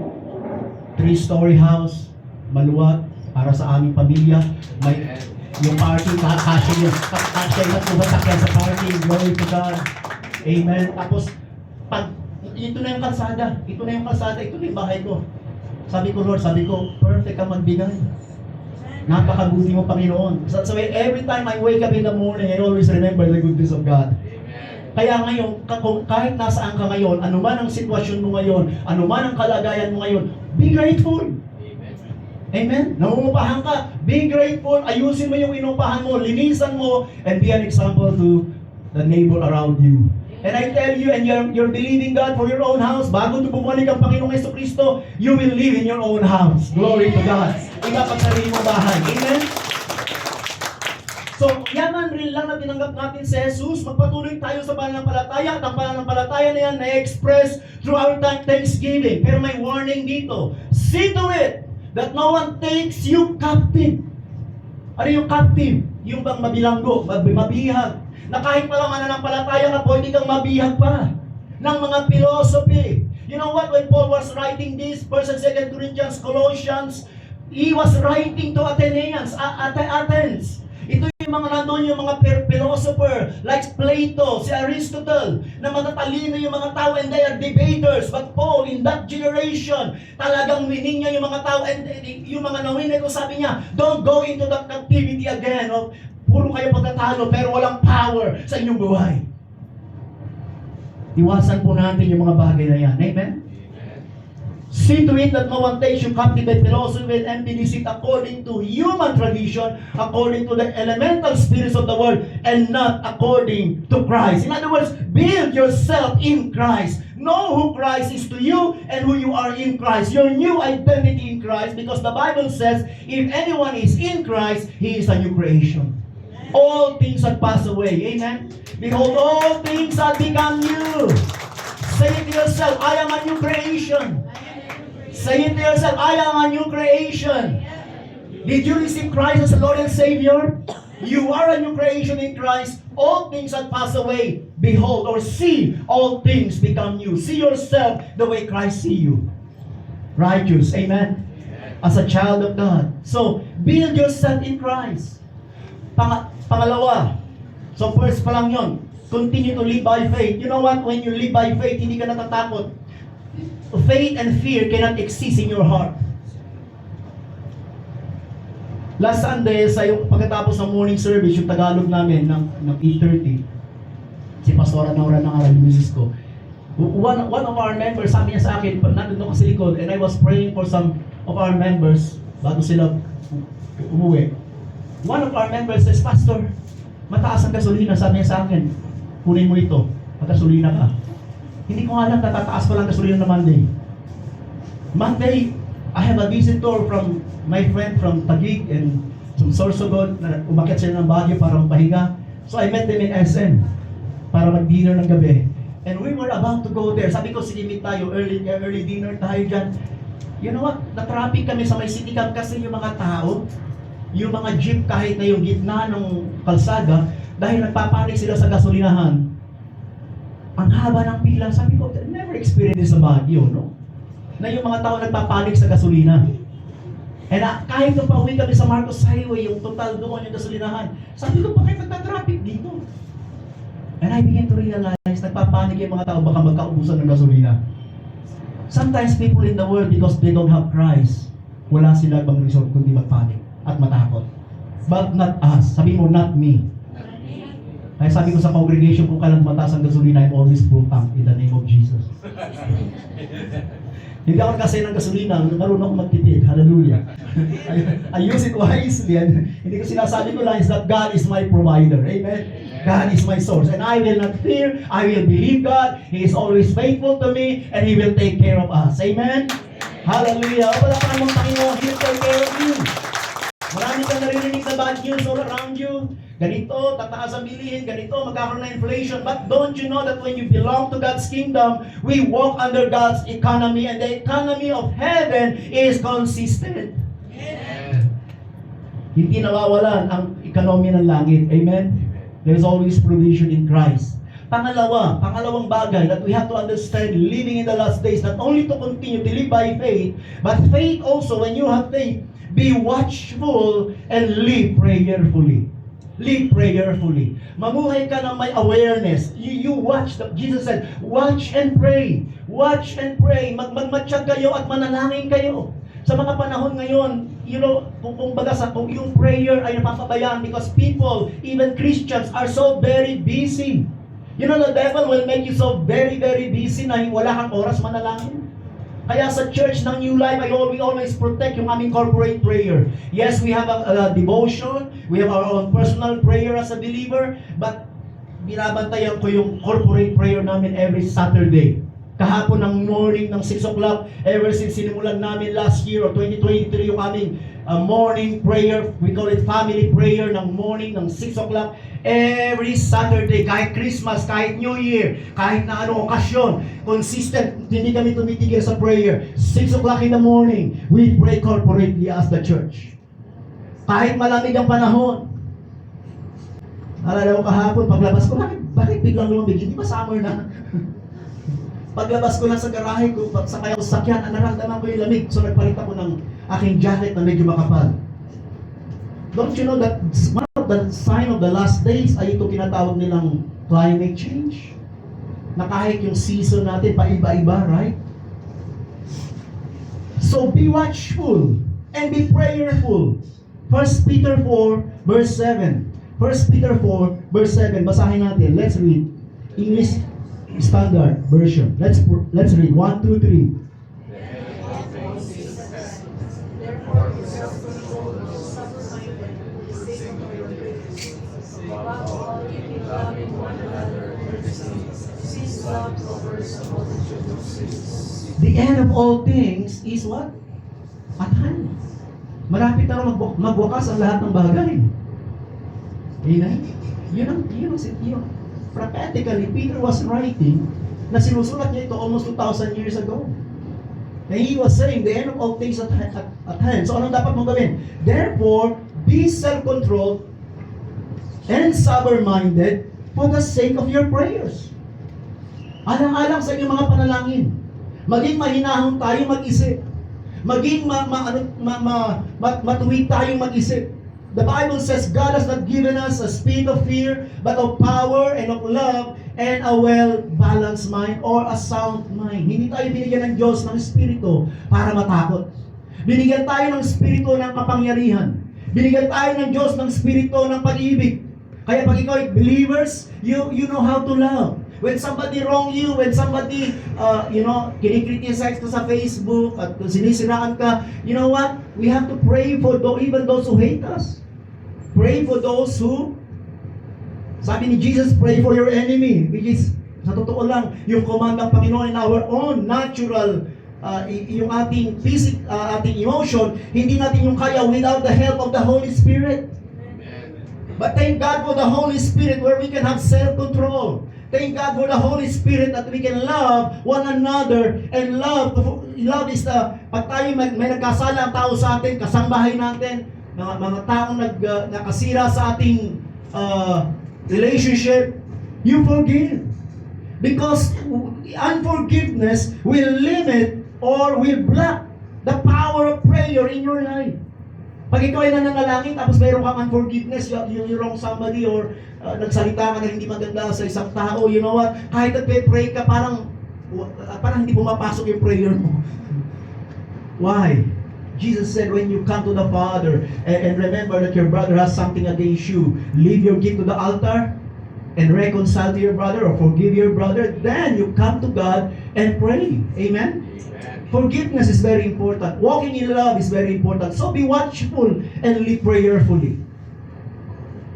Speaker 6: 3-story house, maluwag, para sa aming pamilya. May yung party, kasya yung tumatakyan sa party, glory to God. Amen. Tapos, ito na yung kalsada, ito na yung bahay ko. Sabi ko, Lord, perfect ka magbigay. Napakabuti mo, Panginoon. So every time I wake up in the morning, I always remember the goodness of God. Kaya ngayon, kahit nasaan ka ngayon, anuman ang sitwasyon mo ngayon, anuman ang kalagayan mo ngayon, be grateful. Amen? Nangungupahan ka, be grateful, ayusin mo yung inupahan mo, linisan mo, and be an example to the neighbor around you. And I tell you, and you're believing God for your own house, bago bumalik ang Panginoong Jesucristo, you will live in your own house. Glory to God. Ikaw sarili mo bahay. Amen? So, yaman rin lang na tinanggap natin si Jesus, magpatuloy tayo sa pananampalataya, at ang pananampalataya na yan na-express through our thanksgiving. Pero may warning dito. See to it that no one takes you captive. Ano yung captive? Yung bang mabilanggo, mabihag. Na kahit pala mananampalataya ka, pwede kang mabihag pa ng mga philosophy. You know what? When Paul was writing this, 1 and 2 Corinthians, Colossians, he was writing to Athenians, Athens. Ito yung mga nandun, yung mga philosopher like Plato, si Aristotle, na matatalino yung mga tao and they are debaters. But Paul, in that generation, talagang winning niya yung mga tao and yung mga nawin ito, sabi niya, don't go into that captivity again. No? Puro kayo pagtatalo pero walang power sa inyong buhay. Iwasan po natin yung mga bagay na yan. Amen? See to it that no one takes you captive by philosophy and empty deceit according to human tradition, according to the elemental spirits of the world, and not according to Christ. In other words, build yourself in Christ. Know who Christ is to you and who you are in Christ. Your new identity in Christ, because the Bible says, if anyone is in Christ, he is a new creation. All things have passed away. Amen? Behold, all things have become new. Say it to yourself, I am a new creation. Say it to yourself, I am a new creation. Did you receive Christ as Lord and Savior? You are a new creation in Christ. All things have passed away. Behold, or see, all things become new. See yourself the way Christ see you. Righteous, amen? As a child of God. So, build yourself in Christ. Pangalawa, so first pa lang yun, continue to live by faith. You know what? When you live by faith, hindi ka natatakot. Faith and fear cannot exist in your heart. Last Sunday, yung pagkatapos ng morning service, yung Tagalog namin ng 8:30, si Pastora Nora ng Aral Misis ko, one of our members, sabi niya sa akin, nandun ako sa likod, and I was praying for some of our members bago sila umuwi. One of our members says, Pastor, mataas ang gasolina, sabi niya sa akin, kunin mo ito, pagkasolina ka. Hindi ko alam, tatataas pa lang gasolina na Monday. Monday, I have a visitor from my friend from Taguig and from Sorsogon na umakyat sila ng Baguio para magpahinga. So I met them in SM para mag-dinner ng gabi. And we were about to go there. Sabi ko, sige, meet tayo, early dinner tayo dyan. You know what? Na-traffic kami sa may city camp kasi yung mga tao, yung mga jeep kahit na yung gitna ng kalsada, dahil nagpapanik sila sa gasolinahan. Ang haba ng pila, sabi ko, never experienced this sa Baguio, no? Na yung mga tao nagpapanik sa gasolina. And kahit nung pauwi kami sa Marcos Highway, yung total doon yung gasolinahan, sabi ko, bakit nagtatraffic dito? And I began to realize, nagpapanik yung mga tao, baka magkaubusan ng gasolina. Sometimes people in the world, because they don't have Christ, wala sila bang resort kundi magpanik at matakot. But not us. Sabi mo, not me. Kaya sabi ko sa congregation, kung kailan mataas ang gasolina, I'm always full tank in the name of Jesus. Hindi ako kasi ng gasolina, marunong ako magtipid. Hallelujah. I use it wisely. Hindi ko sinasabi ko lang is that God is my provider. Amen? God is my source. And I will not fear. I will believe God. He is always faithful to me and He will take care of us. Amen? Hallelujah. Wala ka namang Panginoon. He will take care of you. Marami kang naririnig na bad news all around you. Ganito, tataas ang bilihin. Ganito, magkakaroon na inflation. But don't you know that when you belong to God's kingdom, we walk under God's economy, and the economy of heaven is consistent. Hindi nawawalan ang ekonomi ng langit. Amen? There is always provision in Christ. Pangalawang bagay that we have to understand living in the last days, not only to continue to live by faith, but faith also, when you have faith, be watchful and live prayerfully. Live prayerfully. Mamuhay ka ng may awareness. You watch. Jesus said, watch and pray. Watch and pray. Magmatsyag kayo at manalangin kayo. Sa mga panahon ngayon, you know, kung yung prayer ay napapabayaan because people, even Christians, are so very busy. You know, the devil will make you so very, very busy na wala kang oras manalangin. Kaya sa church ng New Life, we always protect yung aming corporate prayer. Yes, we have a devotion, we have our own personal prayer as a believer, but binabantayan ko yung corporate prayer namin every Saturday. Kahapon ng morning ng 6 o'clock, ever since sinimulan namin last year or 2023 yung aming morning prayer, we call it family prayer ng morning ng 6 o'clock, every Saturday, kahit Christmas, kahit New Year, kahit na anong okasyon, consistent, hindi kami tumitigil sa prayer. 6 o'clock in the morning, we pray corporately as the church. Kahit malamig ang panahon. Alala ko kahapon, paglabas ko, bakit biglang lumamig? Hindi ba summer na? Paglabas ko lang sa garahe ko, sa kayang sakyan, naramdaman ko yung lamig. So nagpalit ako ng aking jacket na medyo makapal. Don't you know that one of the sign of the last days ay ito tinatawag nilang climate change? Na kahit yung season natin paiba-iba, right? So be watchful and be prayerful. 1 Peter 4 verse 7. 1 Peter 4 verse 7. Basahin natin. Let's read. English Standard Version. Let's read. 1, 2, 3. The end of all things is what? At hand. Malapit na magwakas ang lahat ng bagay. Amen? Yun ang prophetically, Peter was writing na sinusulat niya ito almost 2,000 years ago. And he was saying, the end of all things at hand. So anong dapat mong gawin? Therefore, be self-controlled and sober-minded for the sake of your prayers. Alang-alang sa inyong mga panalangin. Maging mahinahon tayo mag-isip. Maging matuwid tayong mag-isip. The Bible says God has not given us a spirit of fear, but of power and of love and a well-balanced mind or a sound mind. Hindi tayo binigyan ng Diyos ng Espiritu para matakot. Binigyan tayo ng Espiritu ng kapangyarihan. Binigyan tayo ng Diyos ng Espiritu ng pag-ibig. Kaya pag ikaw ay believers, you know how to love. When somebody wrong you, when somebody, kinikriticize ka sa Facebook at sinisiraan ka, you know what? We have to pray for even those who hate us. Pray for those who, sabi ni Jesus, pray for your enemy, which is, sa totoo lang, yung command ng Panginoon in our own natural, yung ating ating emotion, hindi natin yung kaya without the help of the Holy Spirit. But thank God for the Holy Spirit where we can have self-control. Thank God for the Holy Spirit that we can love one another and love is pag tayo may nagkasala ang tao sa atin, kasambahay natin, mga taong nakasira sa ating relationship, you forgive. Because unforgiveness will limit or will block the power of prayer in your life. Pag ikaw ay nananalangin tapos mayroon kang unforgiveness, you wrong somebody or nagsalita ka na hindi maganda sa isang tao, you know what? Kahit nagpe-pray ka, parang parang hindi pumapasok yung prayer mo. Why? Jesus said, when you come to the Father and remember that your brother has something against you, leave your gift to the altar and reconcile to your brother or forgive your brother, then you come to God and pray. Amen? Forgiveness is very important. Walking in love is very important. So be watchful and live prayerfully.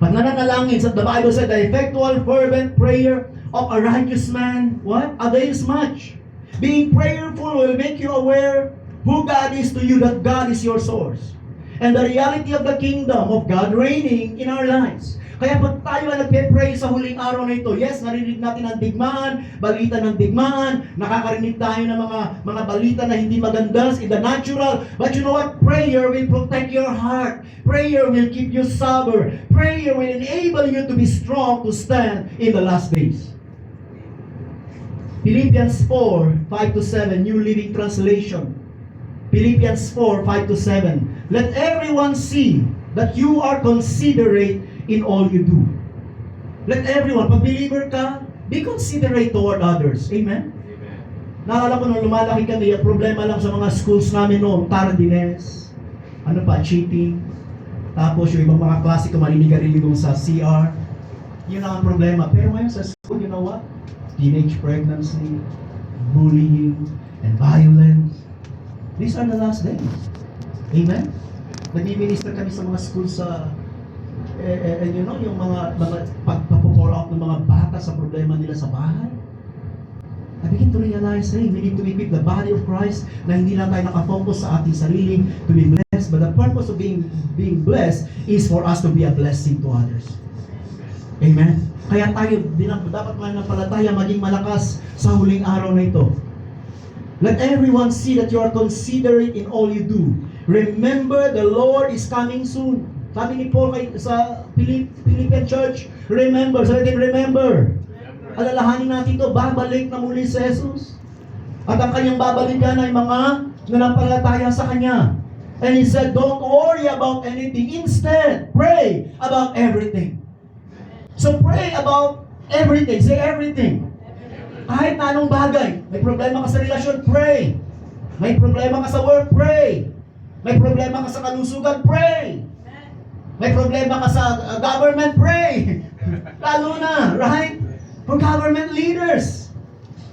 Speaker 6: Pag nananalangin, the Bible said, the effectual fervent prayer of a righteous man, what? Avails much. Being prayerful will make you aware who God is to you, that God is your source. And the reality of the kingdom of God reigning in our lives. Kaya pag tayo ay nagpe-pray sa huling araw na ito, yes, narinig natin ang digmaan, balita ng digmaan, nakakarinig tayo ng mga balita na hindi maganda in the natural. But you know what? Prayer will protect your heart. Prayer will keep you sober. Prayer will enable you to be strong to stand in the last days. Philippians 4:5-7, New Living Translation. Philippians 4:5-7. Let everyone see that you are considerate in all you do. Let everyone, pag believer ka, be considerate toward others. Amen? Naalala ko nung lumalaki kami, ang problema lang sa mga schools namin noon, tardiness, cheating, tapos yung ibang mga klase ko maninigarilyo doon sa CR. Yun ang problema. Pero ngayon sa school, you know what? Teenage pregnancy, bullying, and violence. These are the last days. Amen? Nag-minister kami sa mga school sa yung mga pagpa-pour out ng mga bata sa problema nila sa bahay. I begin to realize, hey, we need to equip the body of Christ na hindi lang tayo nakafocus sa ating sarili to be blessed, but the purpose of being blessed is for us to be a blessing to others. Amen? Kaya tayo dapat mananampalataya maging malakas sa huling araw na ito. Let everyone see that you are considerate in all you do. Remember, the Lord is coming soon. Sabi ni Paul sa Philippian Church, remember, sabi din, remember. Alalahanin natin ito, babalik na muli si Jesus. At ang kanyang babalikan ay mga nanampalataya sa kanya. And he said, don't worry about anything. Instead, pray about everything. So pray about everything. Say everything. Kahit na anong bagay. May problema ka sa relasyon, pray. May problema ka sa work, pray. May problema ka sa kalusugan, pray. May problema ka sa government, pray. Lalo na, right? For government leaders.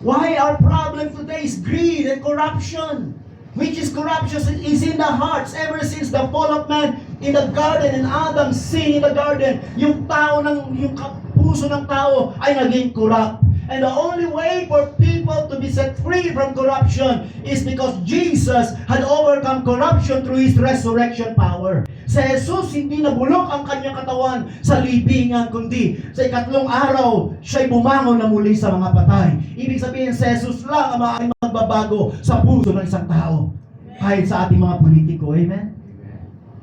Speaker 6: Why our problem today is greed and corruption. Which is corruption is in the hearts ever since the fall of man in the garden and Adam sin in the garden. Yung puso ng tao ay naging corrupt. And the only way for people to be set free from corruption is because Jesus had overcome corruption through His resurrection power. Sa Jesus, hindi nabulok ang kanyang katawan sa libingan, kundi sa ikatlong araw, siya'y bumangon na muli sa mga patay. Ibig sabihin, sa Jesus lang ang maaaring magbabago sa puso ng isang tao. Kahit sa ating mga politiko. Amen?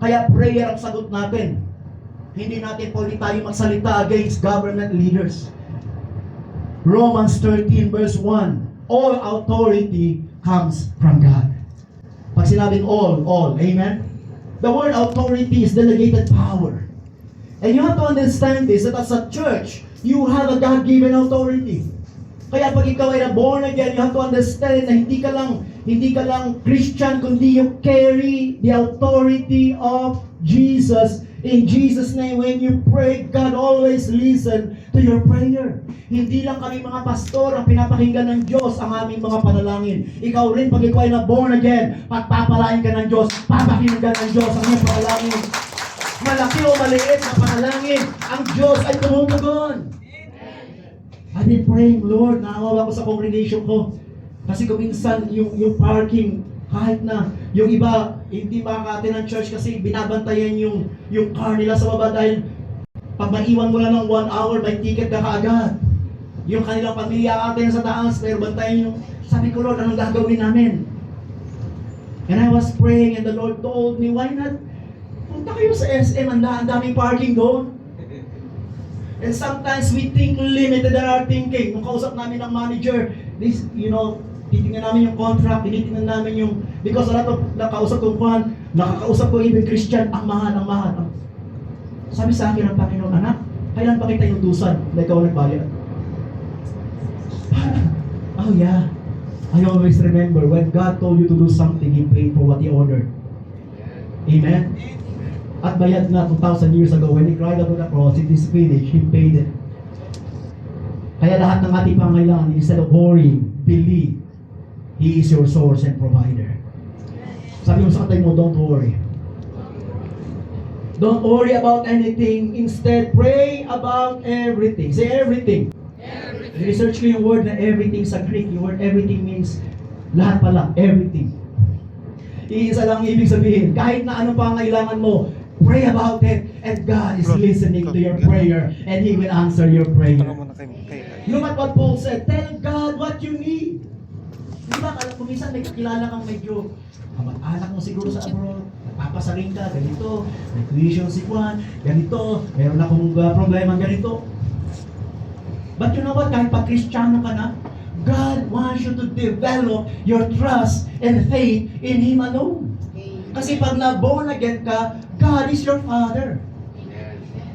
Speaker 6: Kaya prayer ang sagot natin. Hindi natin pwede tayo magsalita against government leaders. Romans 13 verse 1. All authority comes from God. Pag sinabing all, amen? The word authority is delegated power. And you have to understand this, that as a church, you have a God-given authority. Kaya pag ikaw ay born again, you have to understand na hindi ka lang Christian, kundi you carry the authority of Jesus. In Jesus' name, when you pray, God always listen to your prayer. Hindi lang kami mga pastor ang pinapakinggan ng Diyos ang aming mga panalangin. Ikaw rin, pag ikaw ay na-born again, pagpapalain ka ng Diyos, papakinggan ng Diyos ang iyong panalangin. Malaki o maliit na panalangin, ang Diyos ay tumutugon. I've been praying, Lord, naawawa ko sa congregation ko. Kasi kung minsan, yung parking, kahit na yung iba hindi makakate ng church kasi binabantayan yung car nila sa baba dahil pag maiwan mo lang ng 1 hour, may ticket ka kaagad. Yung kanilang pamilya atin sa taas, pero bantayan yung, sabi ko, Lord, anong gagawin namin? And I was praying and the Lord told me, why not? Punta kayo sa SM, ang daming parking doon. And sometimes we think limited in our thinking. Nung kausap namin ng manager, this, titingnan namin yung contract, tinitingnan namin yung, because a lot of nakakausap ko even Christian, ang mahal. Sabi sa akin ng Panginoon, anak, kailan pa kita inutusan na ikaw nagbayad? Oh yeah,
Speaker 5: I always remember when God told you to do something, He paid for what He ordered. Amen? At bayad na 2,000 years ago, when He cried out on the cross, it is finished, He paid it. Kaya lahat ng ating pangailangan, instead of worrying, believe, He is your source and provider. Sabi mo sa katay mo, don't worry. Don't worry about anything. Instead, pray about everything. Say everything. Research ko yung word na everything sa Greek. Yung word everything means lahat pala, everything. Iisa lang ibig sabihin, kahit na ano pa ang kailangan mo, pray about it, and God is listening to your prayer, and He will answer your prayer. Look at what Paul said, tell God what you need. Di ba, kung minsan may kakilala kang medyo kamag-anak mo siguro sa abroad, nagpapasaring ka, ganito, may tuition si Juan, ganito, meron akong problema ganito. But you know what, kahit pa-Kristiyano ka na, God wants you to develop your trust and faith in Him alone. Kasi pag na-born again ka, God is your Father.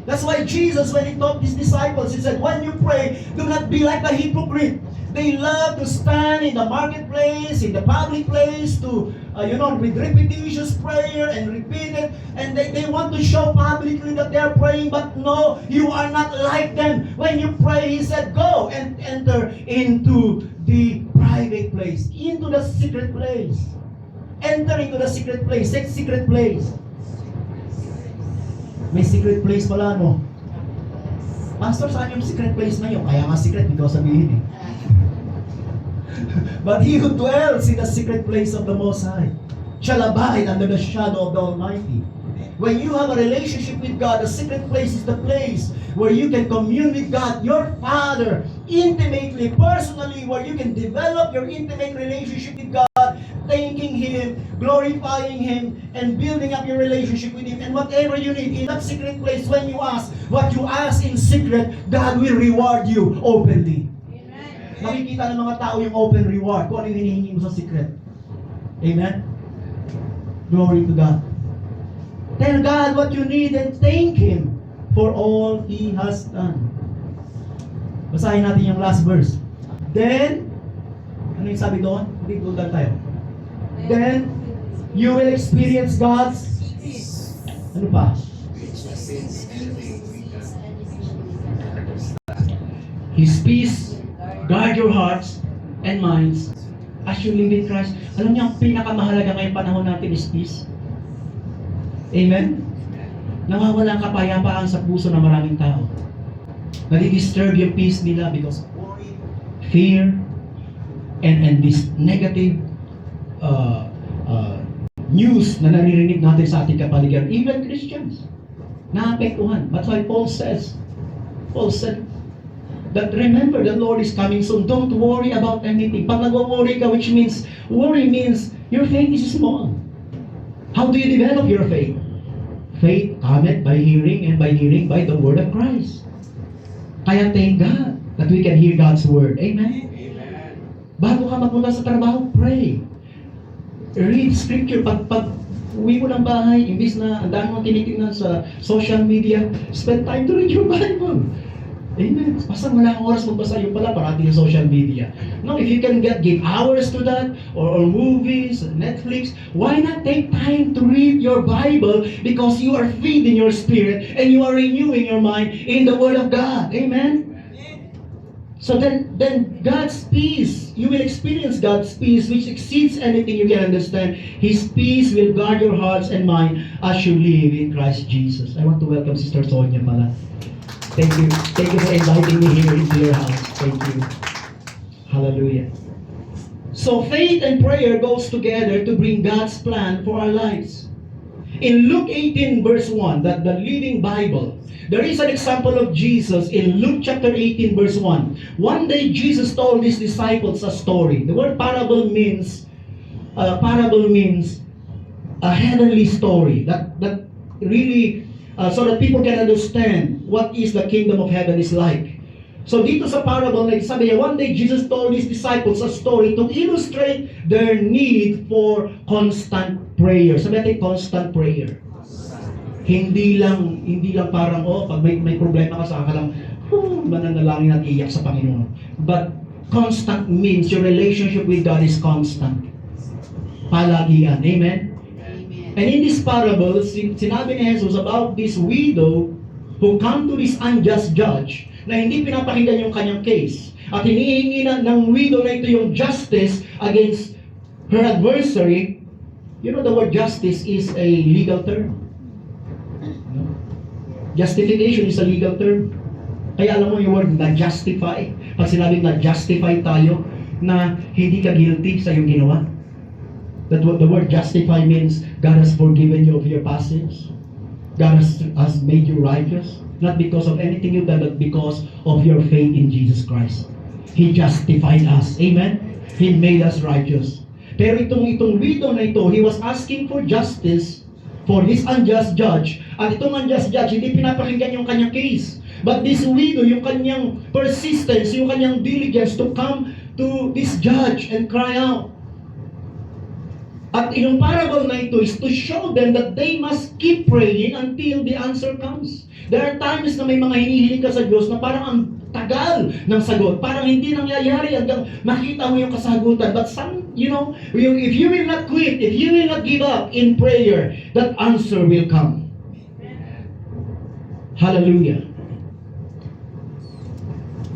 Speaker 5: That's why Jesus, when He taught His disciples, He said, when you pray, do not be like the hypocrite. They love to stand in the marketplace, in the public place, to, with repetitious prayer and repeat it. And they want to show publicly that they are praying, but no, you are not like them. When you pray, He said, go and enter into the private place, into the secret place. Enter into the secret place. Say secret place. May secret place pala, no? Pastor, saan yung secret place na yun? Kaya nga secret, hindi ko sabihin eh. But he who dwells in the secret place of the Most High shall abide under the shadow of the Almighty. When you have a relationship with God, the secret place is the place where you can commune with God, your Father, intimately, personally, where you can develop your intimate relationship with God, thanking Him, glorifying Him, and building up your relationship with Him. And whatever you need in that secret place, when you ask, what you ask in secret, God will reward you openly. Nakikita ng mga tao yung open reward kung ano yung hinihingi mo sa secret. Amen? Glory to God. Tell God what you need and thank Him for all He has done. Basahin natin yung last verse. Then, ano yung sabi doon? Hindi, doon tayo. Then, you will experience God's ano pa? His peace, guard your hearts and minds as you live in Christ. Alam niyo, ang pinakamahalaga ngayong panahon natin is peace. Amen? Nawawala ang kapayapaan sa puso ng maraming tao. Nadi-disturb yung peace nila because of worry, fear, and this negative news na naririnig natin sa ating kapaligiran. Even Christians, naapektuhan. That's why Paul said that remember the Lord is coming soon. Don't worry about anything. Pag nag-worry ka, worry means your faith is small. How do you develop your faith? Faith cometh by hearing, and by hearing by the word of Christ. Kaya thank God that we can hear God's word. Amen? Amen. Bago ka magpunta sa trabaho, pray. Read scripture. Pag uwi mo ng bahay, imbis na ang dami mong tinitingnan sa social media, spend time to read your Bible. Amen. Basta wala kang oras magbasa, yung pala parating sa social media. No, if you can give hours to that, or movies, Netflix, why not take time to read your Bible, because you are feeding your spirit and you are renewing your mind in the Word of God. Amen. So then God's peace, you will experience God's peace which exceeds anything you can understand. His peace will guard your hearts and mind as you live in Christ Jesus. I want to welcome Sister Sonia pala. Thank you for inviting me here into your house. Thank you. Hallelujah. So faith and prayer goes together to bring God's plan for our lives. In Luke 18 verse 1, that the Living Bible, there is an example of Jesus in Luke chapter 18 verse 1. One day Jesus told His disciples a story. The word parable means a heavenly story that really so that people can understand what is the kingdom of heaven is like. So dito sa parable, sabi niya, one day Jesus told His disciples a story to illustrate their need for constant prayer. Sabi natin, constant prayer. Hindi lang pag may problema ka, saka ka lang, mananalangin at iyak sa Panginoon. But
Speaker 6: Constant means your relationship with God is constant. Palagian. Amen? And in this parable, sinabi ni Jesus about this widow who come to this unjust judge na hindi pinapakinggan yung kanyang case. At hinihingi na ng widow na ito yung justice against her adversary. You know, the word justice is a legal term. Justification is a legal term. Kaya alam mo yung word na-justify. Pag sinabing na-justify tayo na hindi ka guilty sa iyong ginawa. That the word justify means God has forgiven you of your past sins. God has made you righteous. Not because of anything you've done, but because of your faith in Jesus Christ. He justified us. Amen? He made us righteous. Pero itong widow na ito, he was asking for justice for this unjust judge. At itong unjust judge, hindi pinapakinggan yung kanyang case. But this widow, yung kanyang persistence, yung kanyang diligence to come to this judge and cry out. At yung parable na ito is to show them that they must keep praying until the answer comes. There are times na may mga hinihiling ka sa Diyos na parang ang tagal ng sagot. Parang hindi nangyayari hanggang makita mo yung kasagutan. But if you will not quit, if you will not give up in prayer, that answer will come. Hallelujah.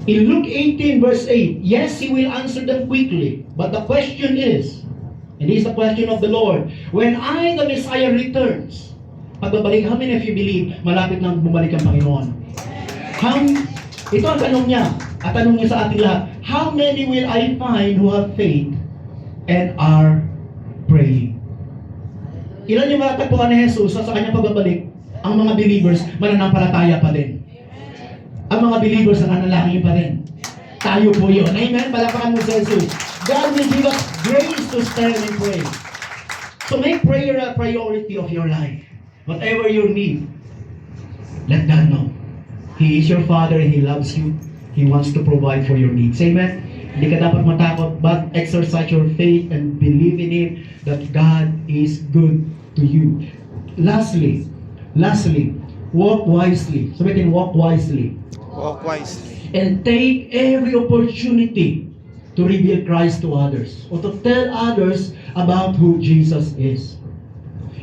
Speaker 6: In Luke 18 verse 8, yes, He will answer them quickly. But the question is, and this is the question of the Lord, when I, the Messiah, returns, pagbabalik, how many of you believe malapit nang bumalik ang Panginoon? Ito ang tanong niya, at tanong niya sa ating lahat, how many will I find who have faith and are praying? Ilan yung matatagpuan ni Jesus sa kanyang pagbabalik? Ang mga believers, mananampalataya pa din. Ang mga believers, nananalangin pa din. Tayo po yun. Amen? Palapakan mo sa Jesus. God will give us grace to stand and pray. So make prayer a priority of your life. Whatever your need, let God know. He is your Father and He loves you. He wants to provide for your needs. Amen? Hindi ka dapat matakot, but exercise your faith and believe in Him that God is good to you. Lastly, walk wisely. Sabihin, walk wisely.
Speaker 3: Walk wisely.
Speaker 6: And take every opportunity to reveal Christ to others or to tell others about who Jesus is.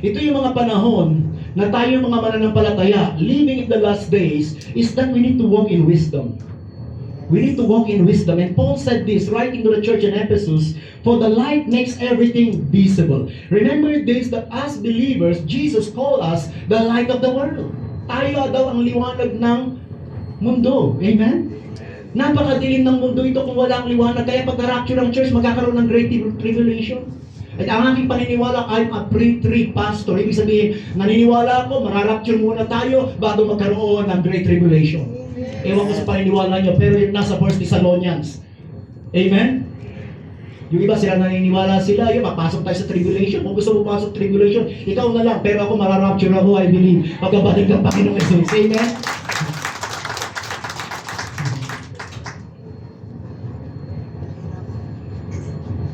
Speaker 6: Ito yung mga panahon na tayo mga mananampalataya, living in the last days, is that we need to walk in wisdom. We need to walk in wisdom. And Paul said this, writing to the church in Ephesus, for the light makes everything visible. Remember this, that as believers, Jesus called us the light of the world. Tayo daw ang liwanag ng mundo. Amen? Napakadilim ng mundo ito kung walang liwanag. Kaya pag na-rapture ang church, magkakaroon ng great tribulation. At ang aking paniniwala, I'm a pre-trib pastor. Ibig sabihin, naniniwala ako, mararapture muna tayo bago magkaroon ng great tribulation. Ewan ko sa paniniwala nyo, pero yung nasa 1 Thessalonians. Amen? Yung iba sila naniniwala sila, yung papasok tayo sa tribulation. Kung gusto mo pasok sa tribulation, ikaw na lang. Pero ako mararapture ako, I believe. Pagkabalik ng Panginoong Jesus. Amen?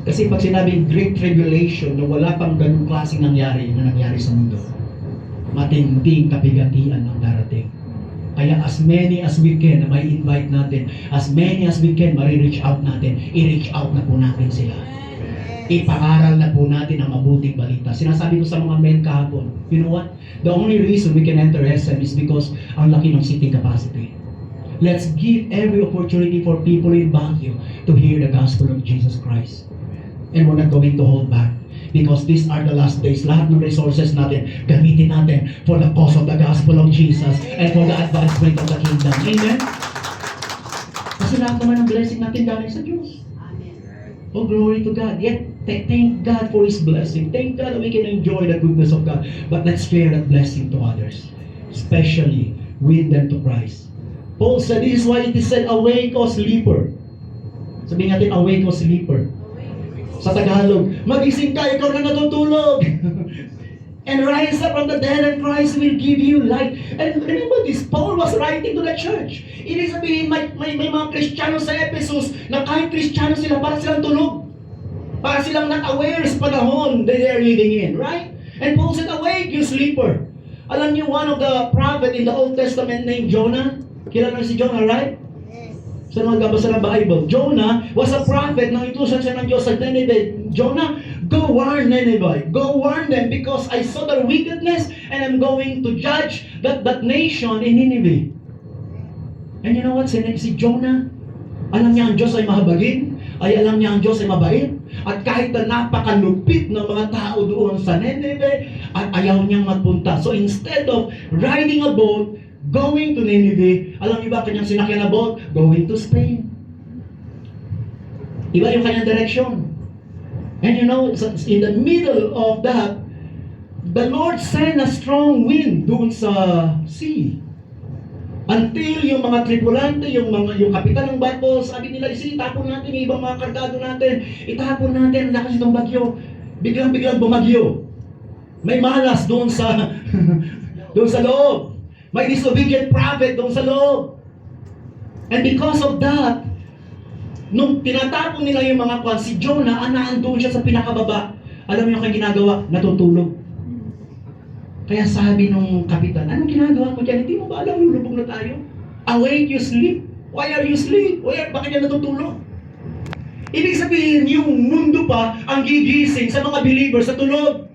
Speaker 6: Kasi pag sinabing great tribulation na wala pang ganung klaseng nangyari sa mundo, matinding kapigatian ang darating. Kaya as many as we can na may invite natin, as many as we can ma-reach out natin, i-reach out na po natin sila. Ipangaral na po natin ang mabuting balita. Sinasabi ko sa mga men kahapon, you know what? The only reason we can enter SM is because ang laki ng seating capacity. Let's give every opportunity for people in Baguio to hear the gospel of Jesus Christ. And we're not going to hold back. Because these are the last days. Lahat ng resources natin, gamitin natin for the cause of the gospel of Jesus and for the advancement of the kingdom. Amen? Kasi lahat naman ng blessing natin galing sa Diyos. Oh, glory to God. Yet, thank God for His blessing. Thank God that we can enjoy the goodness of God. But let's share that blessing to others. Especially, win them to Christ. Paul said, this is why it is said, awake o sleeper. Sabihin natin, awake o sleeper. Sa Tagalog, magising ka, ikaw na natutulog. And rise up from the dead and Christ will give you light. And remember this, Paul was writing to the church. Ibig sabihin, may mga Kristiyano sa Ephesus na kahit Kristiyano sila, para silang tulog. Para silang not aware sa panahon that they are living in, right? And Paul said, awake, you sleeper. Alam niyo, one of the prophet in the Old Testament named Jonah, kilala si Jonah, right? Sa mga gabasa ng Bible, Jonah was a prophet nang itusan siya ng Diyos sa Nineveh. Jonah, go warn Nineveh. Go warn them because I saw their wickedness and I'm going to judge that nation in Nineveh. And you know what? Si Jonah, alam niya ang Diyos ay mahabagin, ay alam niya ang Diyos ay mabait, at kahit na napakalupit ng mga tao doon sa Nineveh, at ayaw niyang magpunta. So instead of riding a boat, going to Nineveh, alam niyo ba kanyang sinakyan na boat? Going to Spain. Iba yung kanyang direction. And you know, in the middle of that, the Lord sent a strong wind doon sa sea. Until yung mga tripulante, yung kapitan ng barko, sabi nila, itapon natin yung ibang mga kargado natin. Itapon natin, lakas ng bagyo. Biglang bumagyo. May malas doon sa doon sa loob. May disobedient prophet doon sa loob. And because of that, nung tinatapon nila yung mga kwan, si Jonah, naandun siya sa pinakababa. Alam mo yung kanyang ginagawa? Natutulog. Kaya sabi nung kapitan, anong ginagawa mo dyan? Hindi mo ba alam, lulubog na tayo? Awake, you sleep. Why are you sleep? Bakit yan natutulog? Ibig sabihin, yung mundo pa ang gigising sa mga believers sa tulog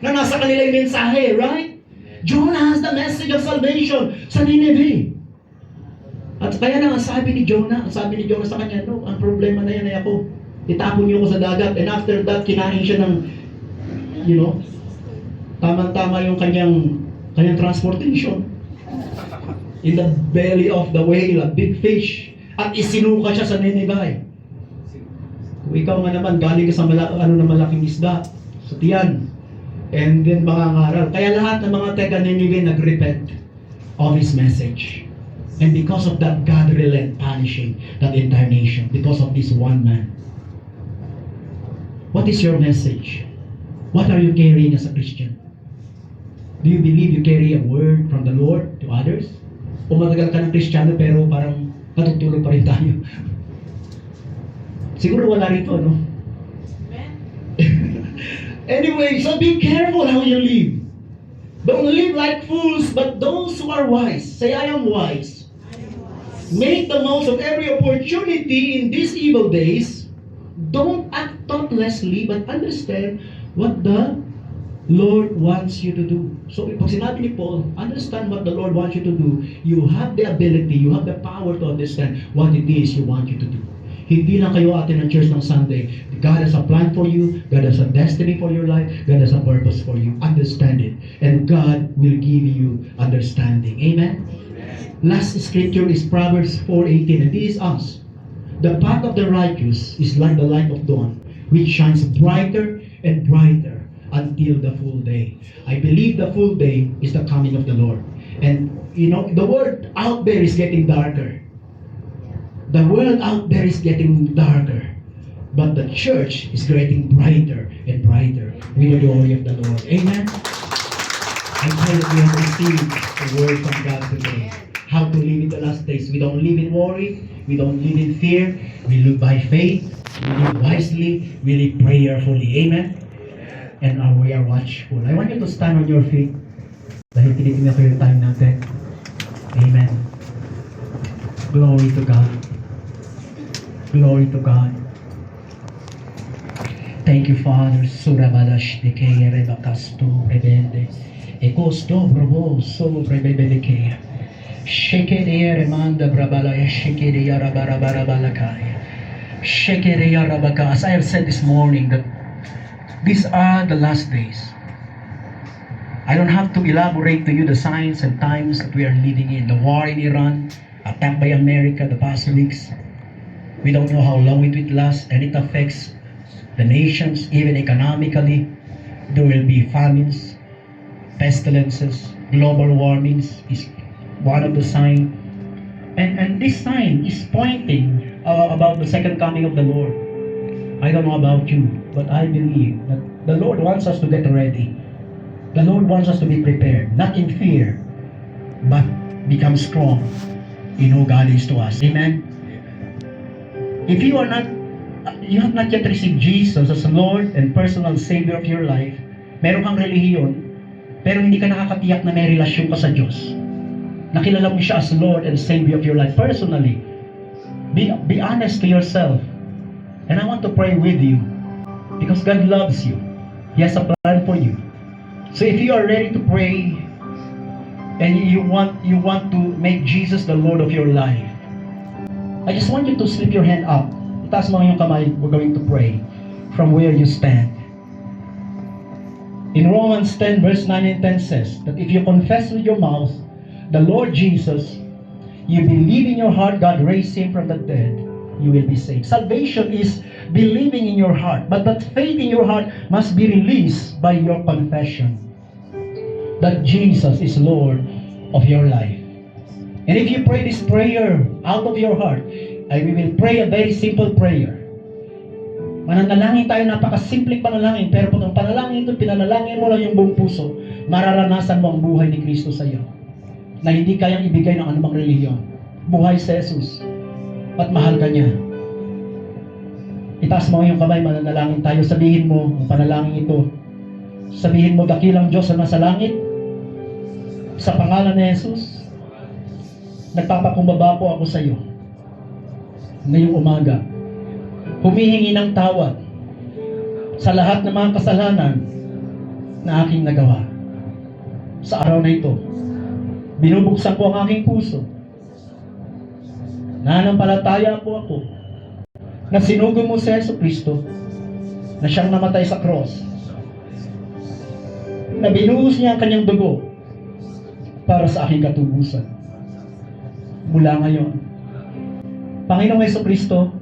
Speaker 6: na nasa kanila yung mensahe, right? Jonah has the message of salvation sa Nineveh. At kaya na ang sabi ni Jonah sa kanya, no, ang problema na yan ay ako. Itapon niyo ako sa dagat. And after that, kinain siya ng, tamang-tama yung kanyang transportation. In the belly of the whale, a big fish. At isinuka siya sa Nineveh. Kung ikaw nga naman, galing ka sa malaking isda, sa tiyan. And then mangangaral. Kaya lahat ng mga taga Nineveh nag-repent of His message. And because of that, God relent punishing that entire nation because of this one man. What is your message? What are you carrying as a Christian? Do you believe you carry a word from the Lord to others? O matagal ka ng Kristiyano pero parang natutulog pa rin tayo? Siguro wala rito, no? Anyway, so be careful how you live. Don't live like fools, but those who are wise. Say, I am wise. Make the most of every opportunity in these evil days. Don't act thoughtlessly, but understand what the Lord wants you to do. So, pag sinabi ni Paul, understand what the Lord wants you to do, you have the ability, you have the power to understand what it is He wants you to do. Hindi lang kayo atin ng church ng Sunday. God has a plan for you. God has a destiny for your life. God has a purpose for you. Understand it. And God will give you understanding. Amen? Last scripture is Proverbs 4:18. And this is us. The path of the righteous is like the light of dawn, which shines brighter and brighter until the full day. I believe the full day is the coming of the Lord. And the world out there is getting darker. The world out there is getting darker. But the church is getting brighter and brighter with the glory of the Lord. Amen? I pray that we have received the word from God today. How to live in the last days. We don't live in worry. We don't live in fear. We live by faith. We live wisely. We live prayerfully. Amen? And we are watchful. I want you to stand on your feet. Dahil tinitingnan ko yung time natin. Amen. Glory to God. Glory to God. Thank you, Father. Surabadash de kaya rebakasto rebende. Ekosto brobo so rebebe de kaya. Shekere remanda brabalaya shekere yarabarabalakaya. Shekere yarabaka. As I have said this morning, that these are the last days. I don't have to elaborate to you the signs and times that we are living in. The war in Iran, attack by America the past weeks. We don't know how long it will last, and it affects the nations, even economically. There will be famines, pestilences, global warmings is one of the signs. And this sign is pointing about the second coming of the Lord. I don't know about you, but I believe that the Lord wants us to get ready. The Lord wants us to be prepared, not in fear, but become strong in who God is to us. Amen? If you have not yet received Jesus as Lord and personal Savior of your life, meron kang relihiyon, pero hindi ka nakakatiyak na may relasyon ka sa Diyos. Nakilala mo siya as Lord and Savior of your life personally. Be honest to yourself. And I want to pray with you because God loves you. He has a plan for you. So if you are ready to pray and you want to make Jesus the Lord of your life, I just want you to slip your hand up. Itaas mo yung kamay. We're going to pray from where you stand. In Romans 10 verse 9 and 10 says that if you confess with your mouth the Lord Jesus, you believe in your heart God raised Him from the dead, you will be saved. Salvation is believing in your heart, but that faith in your heart must be released by your confession that Jesus is Lord of your life. And if you pray this prayer out of your heart, we will pray a very simple prayer. Mananalangin tayo, napakasimpleng panalangin, pero kung ang panalangin ito, pinanalangin mo lang yung buong puso, mararanasan mo ang buhay ni Kristo sa iyo, na hindi kayang ibigay ng anumang relihiyon. Buhay si Jesus, at mahal ka niya. Itaas mo yung kamay, mananalangin tayo, sabihin mo ang panalangin ito. Sabihin mo, dakilang Diyos na nasa langit, sa pangalan ni Jesus, nagpapakumbaba po ako sa iyo. Ngayong umaga, humihingi ng tawad sa lahat ng mga kasalanan na aking nagawa. Sa araw na ito, binubuksan ko ang aking puso. Nananampalataya po ako na sinugo mo si Yesu Kristo, na siyang namatay sa cross, na binuhos niya ang kanyang dugo para sa aking katubusan. Mula ngayon, Panginoong Yesu Kristo,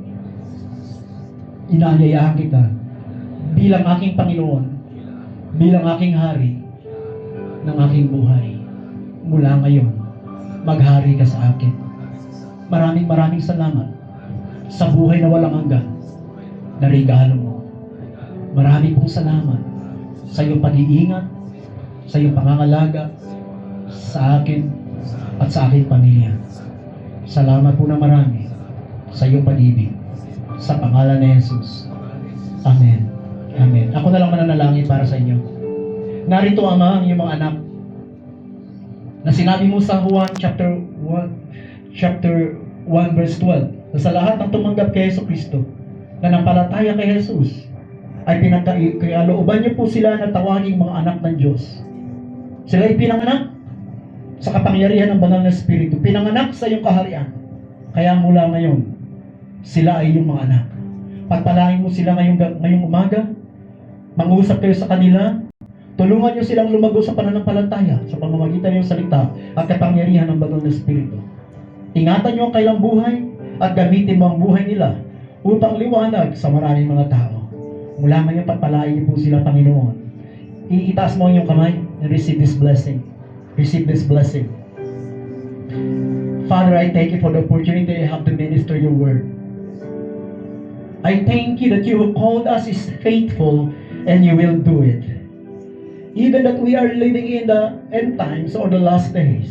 Speaker 6: inaanyayahan kita bilang aking Panginoon, bilang aking hari ng aking buhay. Mula ngayon, maghari ka sa akin. Maraming salamat sa buhay na walang hanggan na regalo mo. Maraming pong salamat sa iyong pag-iingat, sa iyong pangangalaga sa akin at sa aking pamilya. Salamat po na marami sa iyong pag-ibig. Sa pangalan ni Jesus. Amen. Amen. Ako na lang mananalangin para sa inyo. Narito, Ama, ang iyong mga anak na sinabi mo sa Juan chapter 1 verse 12 na sa lahat ng tumanggap kay Yesu Kristo na nampalataya kay Jesus ay pinagkalooban niyo po sila na tawaging mga anak ng Diyos. Sila ay pinanganak sa kapangyarihan ng banal na Espiritu, pinanganak sa iyong kaharian. Kaya mula ngayon, sila ay iyong mga anak. Pagpalain mo sila ngayong umaga, mangusap kayo sa kanila, tulungan niyo silang lumago sa pananampalataya sa pamamagitan ng salita at kapangyarihan ng banal na Espiritu. Ingatan niyo ang kailang buhay at gamitin mo ang buhay nila upang liwanag sa maraming mga tao. Mula ngayon, pagpalain niyo po sila, Panginoon. Itaas mo ang iyong kamay and receive this blessing. Receive this blessing. Father, I thank you for the opportunity I have to minister your word. I thank you that you have called us is faithful and you will do it. Even that we are living in the end times or the last days.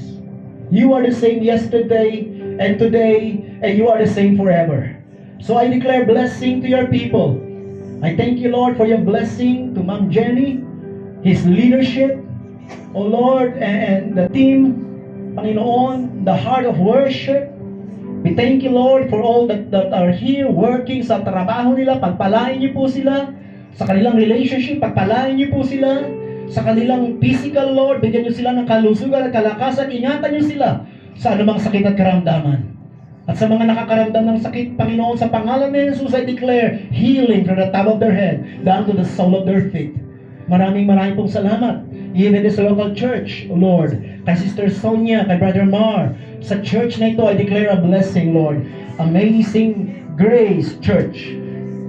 Speaker 6: You are the same yesterday and today, and you are the same forever. So I declare blessing to your people. I thank you, Lord, for your blessing to Ma'am Jenny, his leadership, O Lord, and the team, Panginoon, the heart of worship. We thank you, Lord, for all that are here working sa trabaho nila. Pagpalain niyo po sila sa kanilang relationship. Pagpalain niyo po sila sa kanilang physical, Lord. Bigyan niyo sila ng kalusugan at kalakasan. Ingatan niyo sila sa anumang sakit at karamdaman. At sa mga nakakaramdam ng sakit, Panginoon, sa pangalan ni Jesus, I declare healing from the top of their head down to the sole of their feet. Maraming pong salamat. Even this local church, Lord, kay Sister Sonia, kay Brother Mar, sa church na ito, I declare a blessing, Lord. Amazing Grace Church.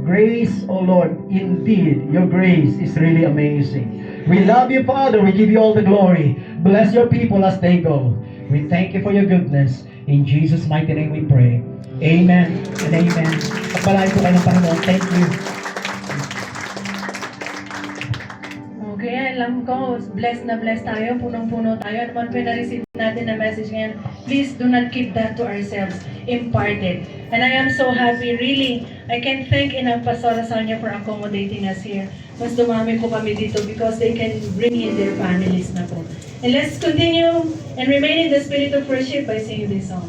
Speaker 6: Grace, oh Lord, indeed, your grace is really amazing. We love you, Father. We give you all the glory. Bless your people as they go. We thank you for your goodness. In Jesus' mighty name we pray. Amen and amen. Pagpalain po kayo ng Panginoon. Thank you.
Speaker 2: Okay, alam ko, blessed na blessed tayo, punong-puno tayo. Ano man na-receive natin na message ngayon, please do not keep that to ourselves. Impart it. And I am so happy, really. I can't thank enough Pastora Sonia for accommodating us here. Mas dumami po kami dito because they can bring in their families na po. And let's continue and remain in the spirit of worship by singing this song.